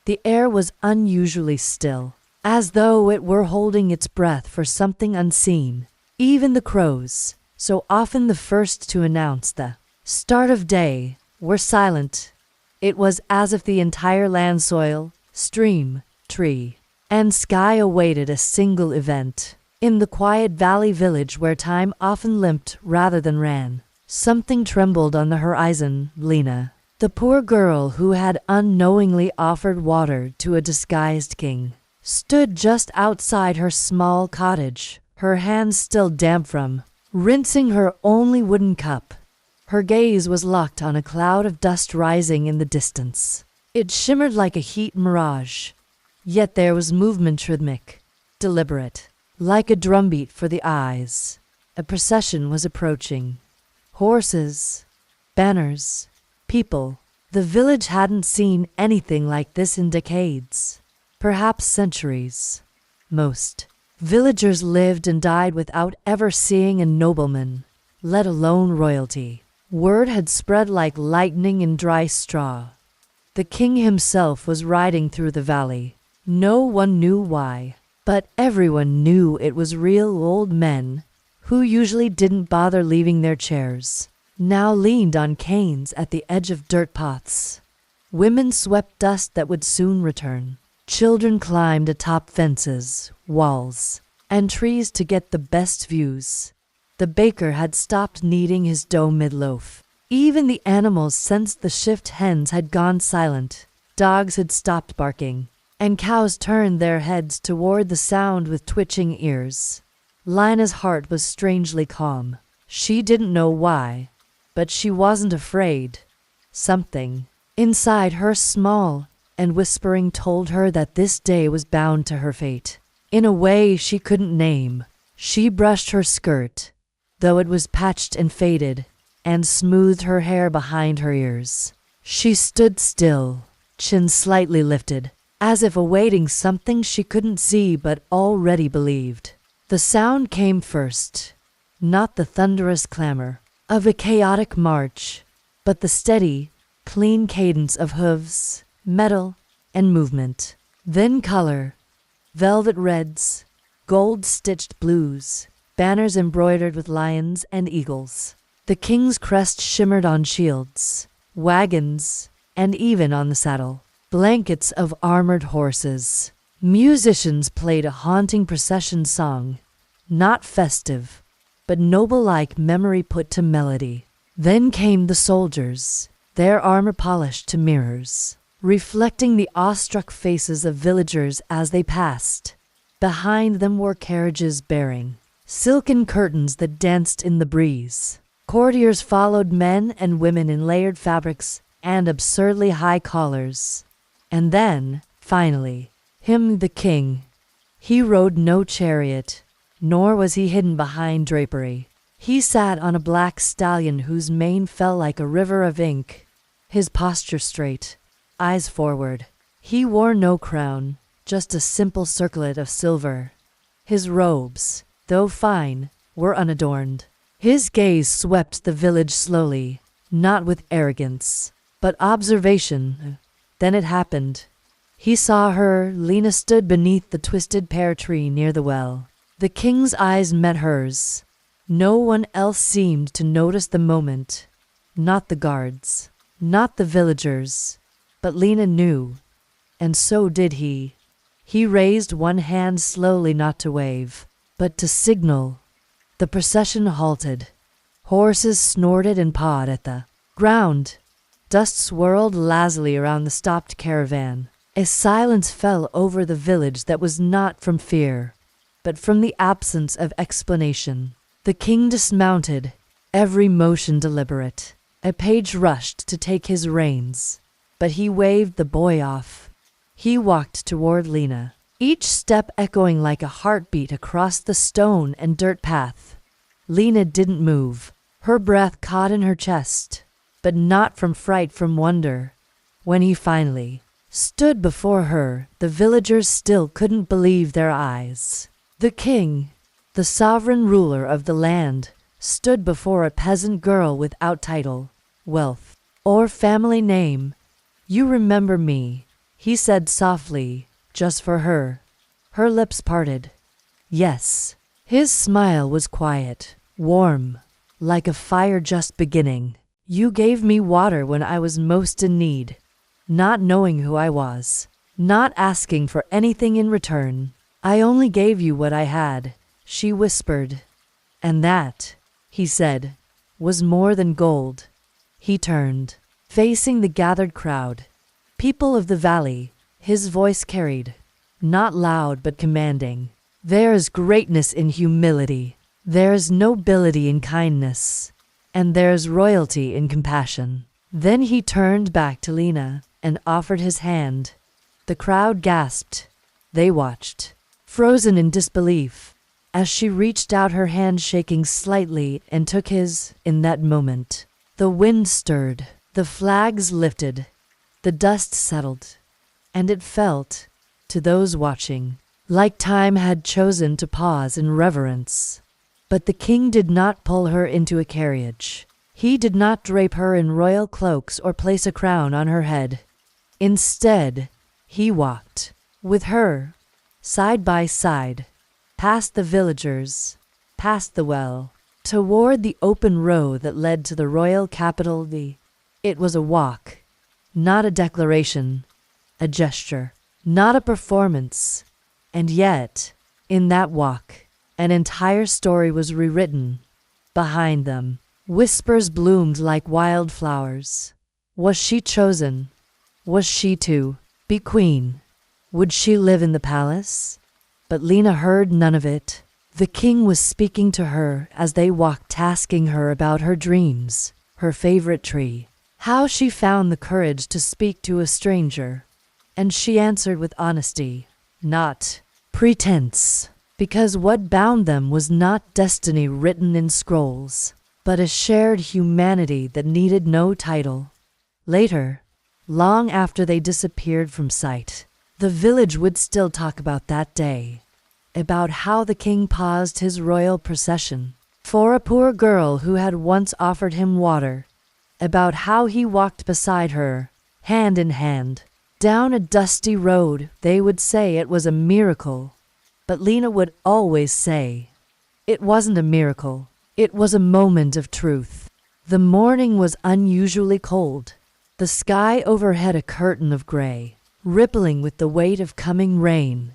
The air was unusually still, as though it were holding its breath for something unseen. Even the crows, so often the first to announce the start of day, were silent. It was as if the entire land, soil, stream, tree, and sky awaited a single event. In the quiet valley village where time often limped rather than ran, something trembled on the horizon. Lena, the poor girl who had unknowingly offered water to a disguised king, stood just outside her small cottage, her hands still damp from rinsing her only wooden cup. Her gaze was locked on a cloud of dust rising in the distance. It shimmered like a heat mirage, yet there was movement rhythmic, deliberate, like a drumbeat for the eyes. A procession was approaching. Horses, banners, people. The village hadn't seen anything like this in decades, perhaps centuries. Most villagers lived and died without ever seeing a nobleman, let alone royalty. Word had spread like lightning in dry straw. The king himself was riding through the valley. No one knew why, but everyone knew it was real. Old men, who usually didn't bother leaving their chairs, now leaned on canes at the edge of dirt paths. Women swept dust that would soon return. Children climbed atop fences, walls, and trees to get the best views. The baker had stopped kneading his dough mid-loaf. Even the animals sensed the shift. Hens had gone silent, dogs had stopped barking, and cows turned their heads toward the sound with twitching ears. Lina's heart was strangely calm. She didn't know why, but she wasn't afraid. Something inside her, small and whispering, told her that this day was bound to her fate. In a way she couldn't name, she brushed her skirt, though it was patched and faded, and smoothed her hair behind her ears. She stood still, chin slightly lifted, as if awaiting something she couldn't see but already believed. The sound came first, not the thunderous clamor of a chaotic march, but the steady, clean cadence of hooves, metal, and movement. Then color, velvet reds, gold-stitched blues, banners embroidered with lions and eagles. The king's crest shimmered on shields, wagons, and even on the saddle. Blankets of armored horses. Musicians played a haunting procession song, not festive, but noble, like memory put to melody. Then came the soldiers, their armor polished to mirrors, reflecting the awestruck faces of villagers as they passed. Behind them were carriages bearing silken curtains that danced in the breeze. Courtiers followed, men and women in layered fabrics and absurdly high collars. And then, finally, the king. He rode no chariot, nor was he hidden behind drapery. He sat on a black stallion whose mane fell like a river of ink, his posture straight, eyes forward. He wore no crown, just a simple circlet of silver. His robes, though fine, were unadorned. His gaze swept the village slowly, not with arrogance, but observation. Then it happened. He saw her. Lena stood beneath the twisted pear tree near the well. The king's eyes met hers. No one else seemed to notice the moment. Not the guards, not the villagers, but Lena knew, and so did he. He raised one hand slowly, not to wave, but to signal. The procession halted. Horses snorted and pawed at the ground. Dust swirled lazily around the stopped caravan. A silence fell over the village that was not from fear, but from the absence of explanation. The king dismounted, every motion deliberate. A page rushed to take his reins, but he waved the boy off. He walked toward Lena, each step echoing like a heartbeat across the stone and dirt path. Lena didn't move. Her breath caught in her chest, but not from fright, from wonder. When he finally stood before her, the villagers still couldn't believe their eyes. The king, the sovereign ruler of the land, stood before a peasant girl without title, wealth, or family name. "You remember me," he said softly, "just for her." Her lips parted. Yes. His smile was quiet, warm, like a fire just beginning. You gave me water when I was most in need, not knowing who I was, not asking for anything in return. I only gave you what I had, she whispered. And that, he said, was more than gold. He turned, facing the gathered crowd. People of the valley, his voice carried, not loud but commanding. There is greatness in humility. There is nobility in kindness. And there is royalty in compassion. Then he turned back to Lena and offered his hand. The crowd gasped. They watched, frozen in disbelief, as she reached out, her hand shaking slightly, and took his. In that moment, the wind stirred, the flags lifted, the dust settled, and it felt, to those watching, like time had chosen to pause in reverence. But the king did not pull her into a carriage. He did not drape her in royal cloaks or place a crown on her head. Instead, he walked with her, side by side, past the villagers, past the well, toward the open road that led to the royal capital. It was a walk, not a declaration, a gesture, not a performance. And yet, in that walk, an entire story was rewritten. Behind them, whispers bloomed like wildflowers. Was she chosen? Was she to be queen? Would she live in the palace? But Lena heard none of it. The king was speaking to her as they walked, asking her about her dreams, her favorite tree, how she found the courage to speak to a stranger. And she answered with honesty, not pretense, because what bound them was not destiny written in scrolls, but a shared humanity that needed no title. Later, long after they disappeared from sight, the village would still talk about that day, about how the king paused his royal procession for a poor girl who had once offered him water, about how he walked beside her, hand in hand, down a dusty road. They would say it was a miracle, but Lena would always say, it wasn't a miracle, it was a moment of truth. The morning was unusually cold, the sky overhead a curtain of gray, rippling with the weight of coming rain.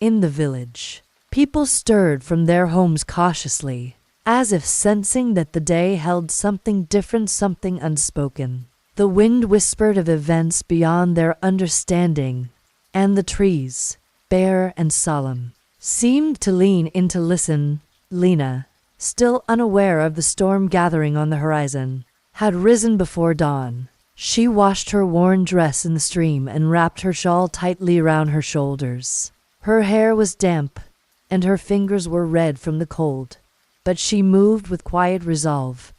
In the village, people stirred from their homes cautiously, as if sensing that the day held something different, something unspoken. The wind whispered of events beyond their understanding, and the trees, bare and solemn, seemed to lean in to listen. Lena, still unaware of the storm gathering on the horizon, had risen before dawn. She washed her worn dress in the stream and wrapped her shawl tightly around her shoulders. Her hair was damp, and her fingers were red from the cold, but she moved with quiet resolve.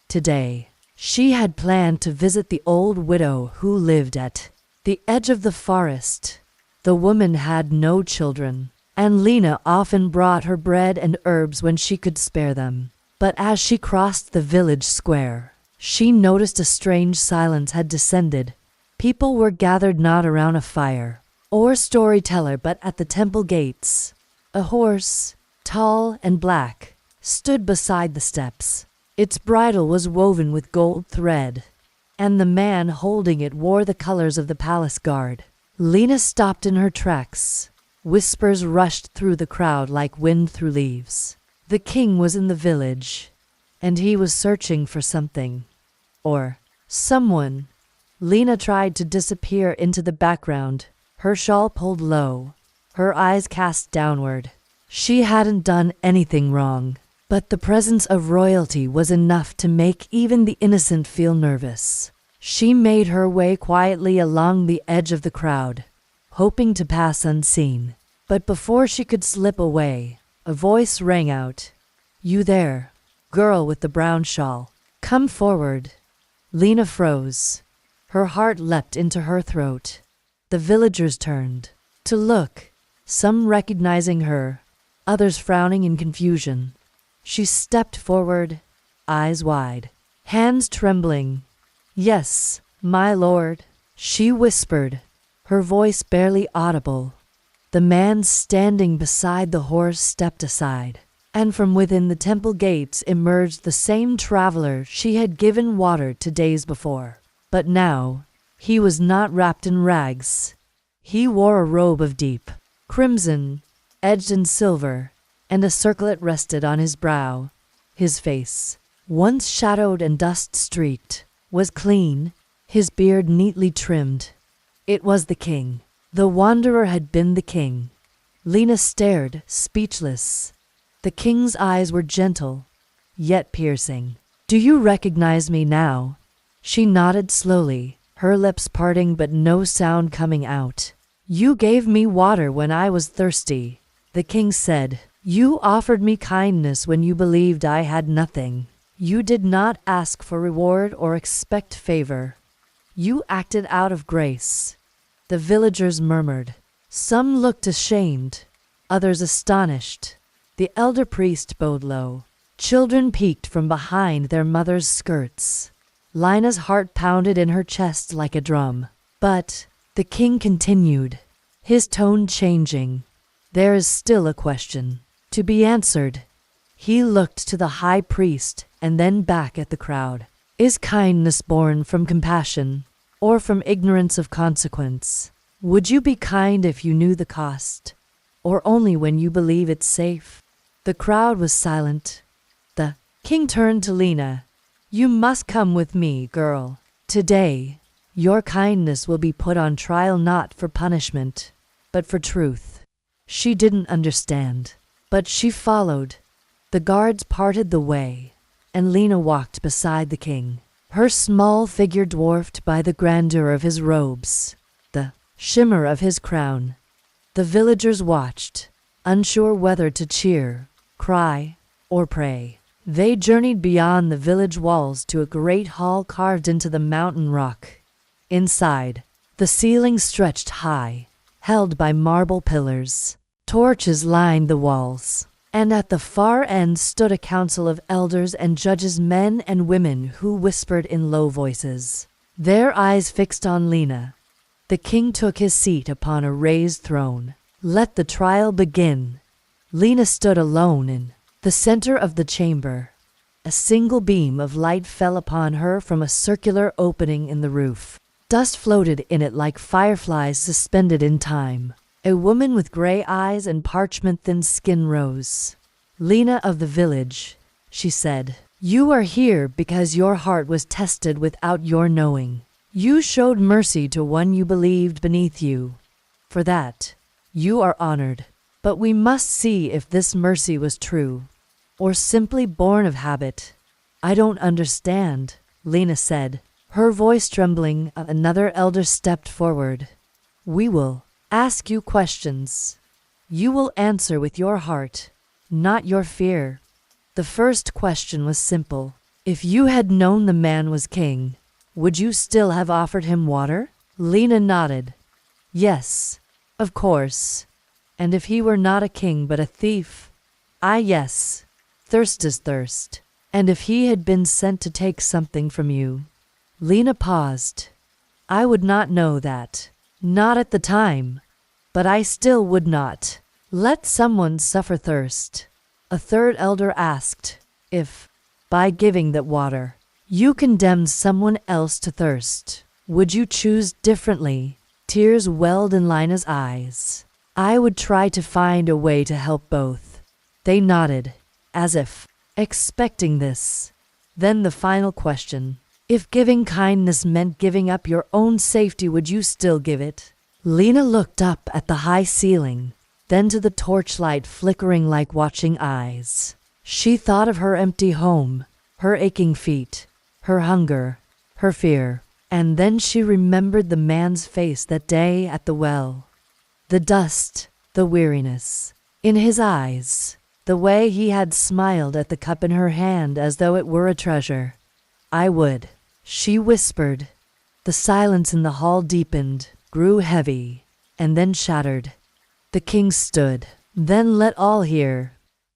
Today, she had planned to visit the old widow who lived at the edge of the forest. The woman had no children, and Lena often brought her bread and herbs when she could spare them. But as she crossed the village square, she noticed a strange silence had descended. People were gathered not around a fire or storyteller, but at the temple gates. A horse, tall and black, stood beside the steps. Its bridle was woven with gold thread, and the man holding it wore the colors of the palace guard. Lena stopped in her tracks. Whispers rushed through the crowd like wind through leaves. The king was in the village, and he was searching for something. Or someone. Lena tried to disappear into the background, her shawl pulled low, her eyes cast downward. She hadn't done anything wrong, but the presence of royalty was enough to make even the innocent feel nervous. She made her way quietly along the edge of the crowd, hoping to pass unseen. But before she could slip away, a voice rang out. "You there, girl with the brown shawl, come forward." Lena froze. Her heart leapt into her throat. The villagers turned to look, some recognizing her, others frowning in confusion. She stepped forward, eyes wide, hands trembling. "Yes, my lord," she whispered, her voice barely audible. The man standing beside the horse stepped aside, and from within the temple gates emerged the same traveler she had given water to days before. But now, he was not wrapped in rags. He wore a robe of deep crimson, edged in silver, and a circlet rested on his brow. His face, once shadowed and dust-streaked, was clean, his beard neatly trimmed. It was the king. The wanderer had been the king. Lena stared, speechless. The king's eyes were gentle, yet piercing. "Do you recognize me now?" She nodded slowly, her lips parting but no sound coming out. "You gave me water when I was thirsty," the king said. "You offered me kindness when you believed I had nothing. You did not ask for reward or expect favor. You acted out of grace." The villagers murmured. Some looked ashamed, others astonished. The elder priest bowed low. Children peeked from behind their mothers' skirts. Lina's heart pounded in her chest like a drum. But the king continued, his tone changing. "There is still a question to be answered." He looked to the high priest and then back at the crowd. "Is kindness born from compassion or from ignorance of consequence? Would you be kind if you knew the cost, or only when you believe it's safe?" The crowd was silent. The king turned to Lena. "You must come with me, girl. Today, your kindness will be put on trial not for punishment, but for truth." She didn't understand, but she followed. The guards parted the way, and Lena walked beside the king, her small figure dwarfed by the grandeur of his robes, the shimmer of his crown. The villagers watched, unsure whether to cheer, cry, or pray. They journeyed beyond the village walls to a great hall carved into the mountain rock. Inside, the ceiling stretched high, held by marble pillars. Torches lined the walls, and at the far end stood a council of elders and judges, men and women who whispered in low voices, their eyes fixed on Lena. The king took his seat upon a raised throne. Let the trial begin. Lena stood alone in the center of the chamber. A single beam of light fell upon her from a circular opening in the roof. Dust floated in it like fireflies suspended in time. A woman with gray eyes and parchment-thin skin rose. "Lena of the village," she said, "you are here because your heart was tested without your knowing. You showed mercy to one you believed beneath you. For that, you are honored. But we must see if this mercy was true, or simply born of habit." "I don't understand," Lena said, her voice trembling. Another elder stepped forward. "We will ask you questions. You will answer with your heart, not your fear." The first question was simple. If you had known the man was king, would you still have offered him water? Lena nodded. "Yes, of course. And if he were not a king but a thief? Yes. Thirst is thirst. And if he had been sent to take something from you?" Lena paused. "I would not know that. Not at the time. But I still would not let someone suffer thirst." A third elder asked, "If, by giving that water, you condemned someone else to thirst, would you choose differently?" Tears welled in Lena's eyes. "I would try to find a way to help both." They nodded, as if expecting this. Then the final question. If giving kindness meant giving up your own safety, would you still give it? Lena looked up at the high ceiling, then to the torchlight flickering like watching eyes. She thought of her empty home, her aching feet, her hunger, her fear, and then she remembered the man's face that day at the well. The dust, the weariness in his eyes, the way he had smiled at the cup in her hand as though it were a treasure. "I would," she whispered. The silence in the hall deepened, grew heavy, and then shattered. The king stood. "Then let all hear.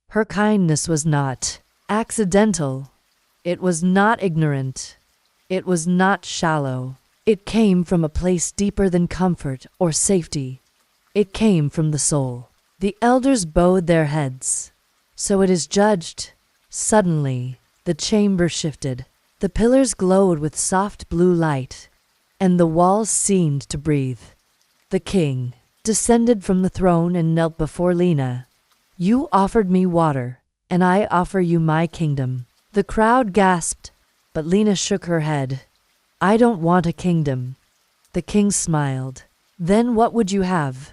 Her kindness was not accidental. It was not ignorant. It was not shallow. It came from a place deeper than comfort or safety. It came from the soul. The elders bowed their heads. So it is judged. Suddenly, the chamber shifted. The pillars glowed with soft blue light, and the walls seemed to breathe. The king descended from the throne and knelt before Lena. You offered me water, and I offer you my kingdom. The crowd gasped, but Lena shook her head. I don't want a kingdom. The king smiled. Then what would you have?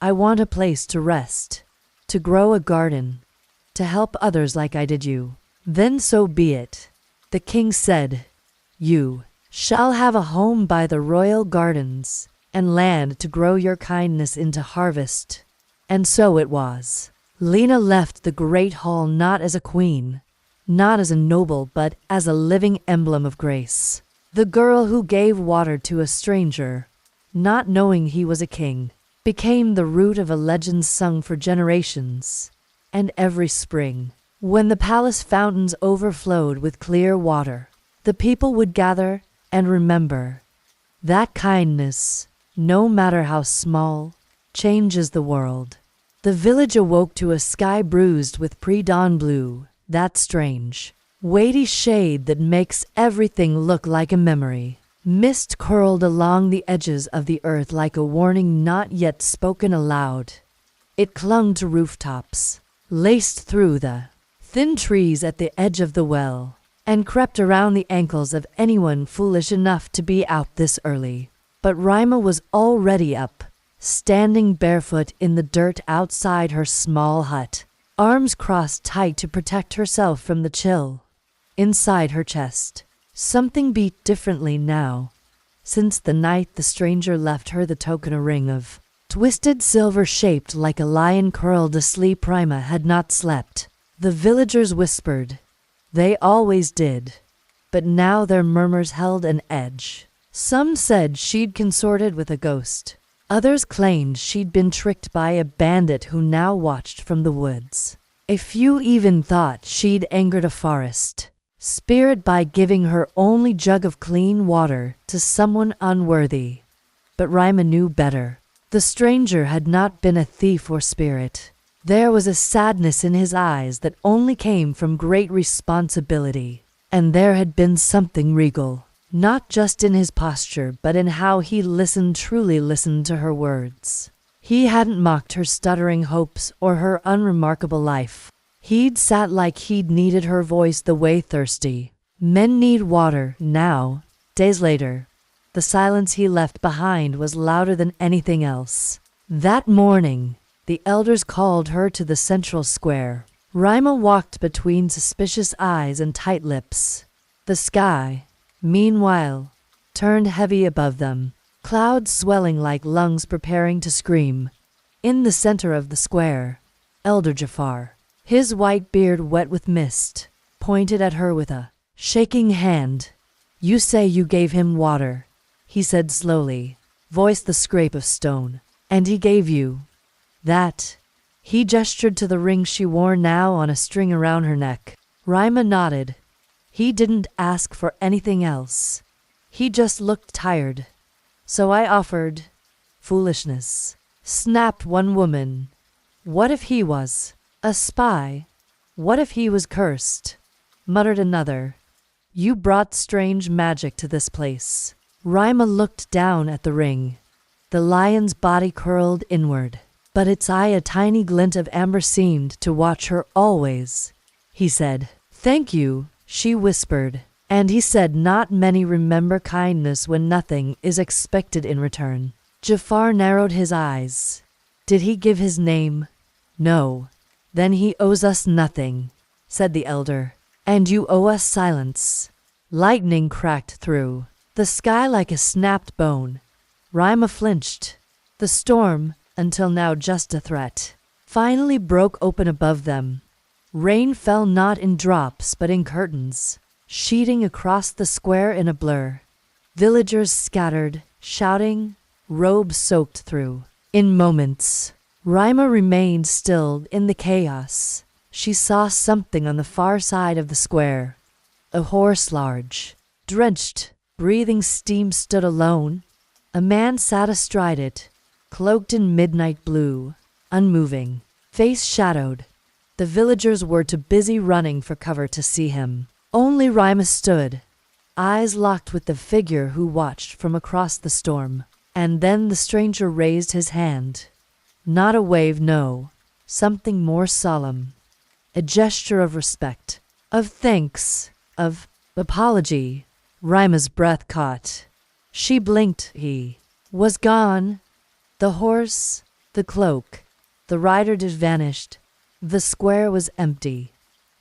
I want a place to rest, to grow a garden, to help others like I did you. Then so be it. The king said, you shall have a home by the royal gardens, and land to grow your kindness into harvest. And so it was. Lena left the great hall not as a queen, not as a noble, but as a living emblem of grace. The girl who gave water to a stranger, not knowing he was a king, became the root of a legend sung for generations. And every spring, when the palace fountains overflowed with clear water, the people would gather and remember that kindness, no matter how small, changes the world. The village awoke to a sky bruised with pre-dawn blue, that strange, weighty shade that makes everything look like a memory. Mist curled along the edges of the earth like a warning not yet spoken aloud. It clung to rooftops, laced through the thin trees at the edge of the well, and crept around the ankles of anyone foolish enough to be out this early. But Rima was already up, standing barefoot in the dirt outside her small hut, arms crossed tight to protect herself from the chill. Inside her chest, something beat differently now. Since the night the stranger left her the token, a ring of twisted silver shaped like a lion curled asleep, Rima had not slept. The villagers whispered. They always did. But now their murmurs held an edge. Some said she'd consorted with a ghost. Others claimed she'd been tricked by a bandit who now watched from the woods. A few even thought she'd angered a forest spirit by giving her only jug of clean water to someone unworthy. But Rima knew better. The stranger had not been a thief or spirit. There was a sadness in his eyes that only came from great responsibility. And there had been something regal, not just in his posture, but in how he listened, truly listened to her words. He hadn't mocked her stuttering hopes or her unremarkable life. He'd sat like he'd needed her voice the way thirsty men need water. Now, days later, the silence he left behind was louder than anything else. That morning, the elders called her to the central square. Rima walked between suspicious eyes and tight lips. The sky, meanwhile, turned heavy above them, clouds swelling like lungs preparing to scream. In the center of the square, Elder Jafar, his white beard wet with mist, pointed at her with a shaking hand. You say you gave him water, he said slowly, voice the scrape of stone. And he gave you that. He gestured to the ring she wore now on a string around her neck. Rima nodded. He didn't ask for anything else. He just looked tired. So I offered. Foolishness, snapped one woman. What if he was a spy? What if he was cursed? Muttered another. You brought strange magic to this place. Rima looked down at the ring. The lion's body curled inward, but its eye a tiny glint of amber seemed to watch her always. He said, Thank you, she whispered. And he said, Not many remember kindness when nothing is expected in return. Jafar narrowed his eyes. Did he give his name? No. Then he owes us nothing, said the elder. And you owe us silence. Lightning cracked through the sky like a snapped bone. Rima flinched. The storm, until now just a threat, finally broke open above them. Rain fell not in drops but in curtains, sheeting across the square in a blur. Villagers scattered, shouting, robes soaked through. In moments, Rima remained still in the chaos. She saw something on the far side of the square. A horse large, drenched, breathing steam stood alone. A man sat astride it, cloaked in midnight blue, unmoving, face shadowed. The villagers were too busy running for cover to see him. Only Rimus stood, eyes locked with the figure who watched from across the storm. And then the stranger raised his hand. Not a wave, no, something more solemn. A gesture of respect, of thanks, of apology. Rima's breath caught. She blinked. He was gone. The horse, the cloak, the rider had vanished. The square was empty.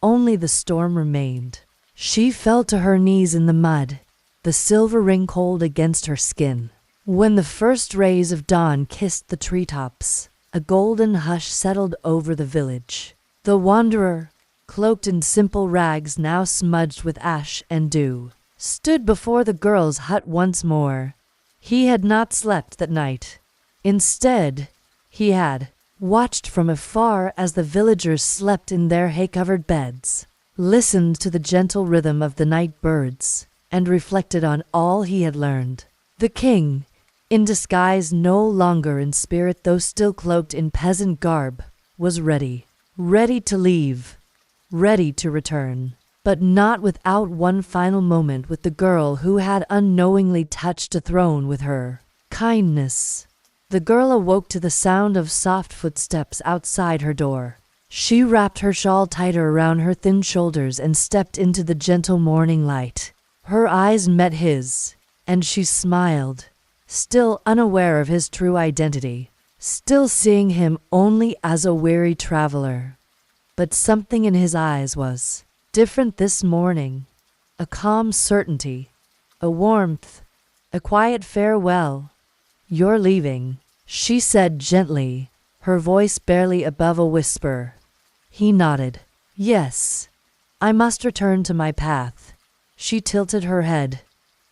Only the storm remained. She fell to her knees in the mud, the silver ring cold against her skin. When the first rays of dawn kissed the treetops, a golden hush settled over the village. The wanderer, cloaked in simple rags now smudged with ash and dew, stood before the girl's hut once more. He had not slept that night. Instead, he had watched from afar as the villagers slept in their hay-covered beds, listened to the gentle rhythm of the night birds, and reflected on all he had learned. The king, in disguise no longer in spirit though still cloaked in peasant garb, was ready to leave, ready to return, but not without one final moment with the girl who had unknowingly touched a throne with her kindness. The girl awoke to the sound of soft footsteps outside her door. She wrapped her shawl tighter around her thin shoulders and stepped into the gentle morning light. Her eyes met his, and she smiled, still unaware of his true identity, still seeing him only as a weary traveler. But something in his eyes was different this morning. A calm certainty, a warmth, a quiet farewell. "You're leaving," she said gently, her voice barely above a whisper. He nodded. "Yes, I must return to my path." She tilted her head.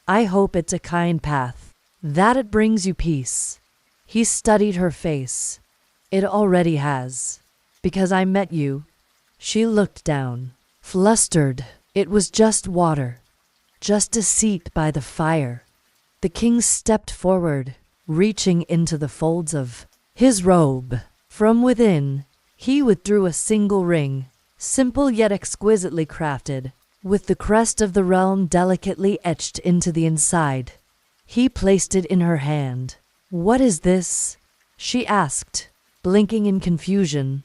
"I hope it's a kind path, that it brings you peace." He studied her face. "It already has, because I met you." She looked down, flustered. It was just water, just a seat by the fire. The king stepped forward, reaching into the folds of his robe. From within, he withdrew a single ring, simple yet exquisitely crafted, with the crest of the realm delicately etched into the inside. He placed it in her hand. "What is this?" she asked, blinking in confusion.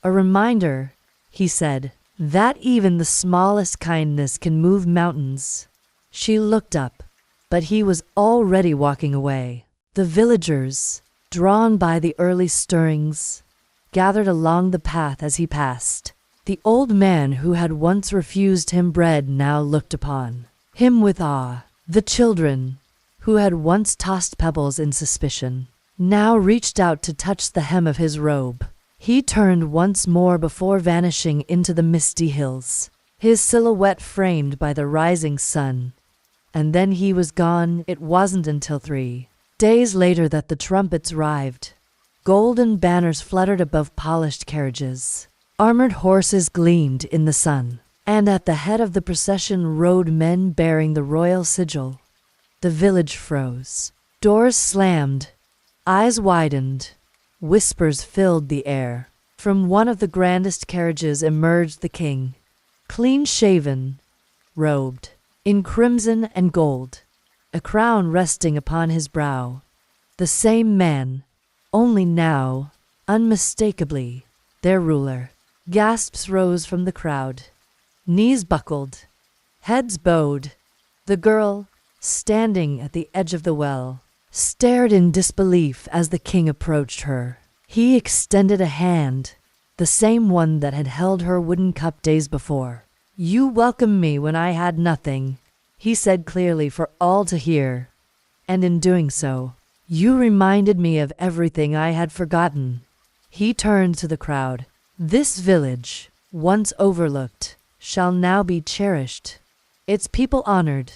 "A reminder," he said, "that even the smallest kindness can move mountains." She looked up, but he was already walking away. The villagers, drawn by the early stirrings, gathered along the path as he passed. The old man who had once refused him bread now looked upon him with awe. The children, who had once tossed pebbles in suspicion, now reached out to touch the hem of his robe. He turned once more before vanishing into the misty hills, his silhouette framed by the rising sun. And then he was gone. It wasn't until 3 days later that the trumpets arrived. Golden banners fluttered above polished carriages. Armored horses gleamed in the sun, and at the head of the procession rode men bearing the royal sigil. The village froze. Doors slammed. Eyes widened. Whispers filled the air. From one of the grandest carriages emerged the king, clean-shaven, robed in crimson and gold, a crown resting upon his brow. The same man, only now, unmistakably, their ruler. Gasps rose from the crowd. Knees buckled. Heads bowed. The girl, standing at the edge of the well, stared in disbelief as the king approached her. He extended a hand, the same one that had held her wooden cup days before. "You welcomed me when I had nothing," he said clearly for all to hear. "And in doing so, you reminded me of everything I had forgotten." He turned to the crowd. "This village, once overlooked, shall now be cherished, its people honored,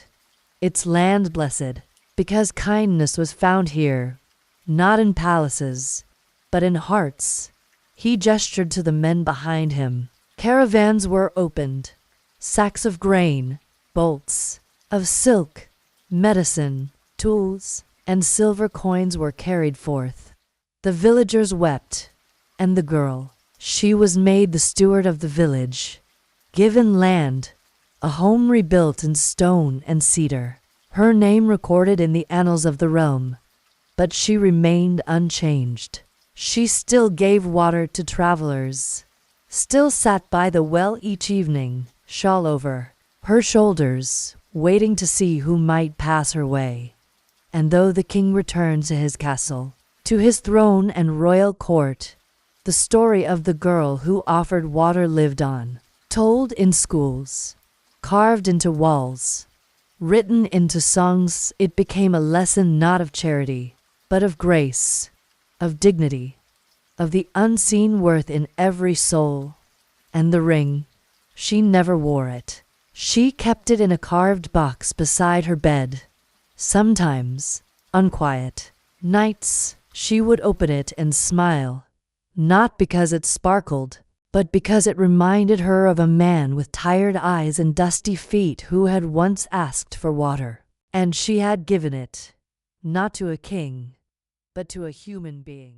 its land blessed, because kindness was found here, not in palaces, but in hearts." He gestured to the men behind him. Caravans were opened. Sacks of grain, bolts of silk, medicine, tools, and silver coins were carried forth. The villagers wept, and the girl, she was made the steward of the village, given land, a home rebuilt in stone and cedar, her name recorded in the annals of the realm. But she remained unchanged. She still gave water to travelers, still sat by the well each evening, shawl over her shoulders, waiting to see who might pass her way. And though the king returned to his castle, to his throne and royal court, the story of the girl who offered water lived on, told in schools, carved into walls, written into songs. It became a lesson not of charity, but of grace, of dignity, of the unseen worth in every soul. And the ring, she never wore it. She kept it in a carved box beside her bed. Sometimes, on quiet nights, she would open it and smile, not because it sparkled, but because it reminded her of a man with tired eyes and dusty feet who had once asked for water. And she had given it, not to a king, but to a human being.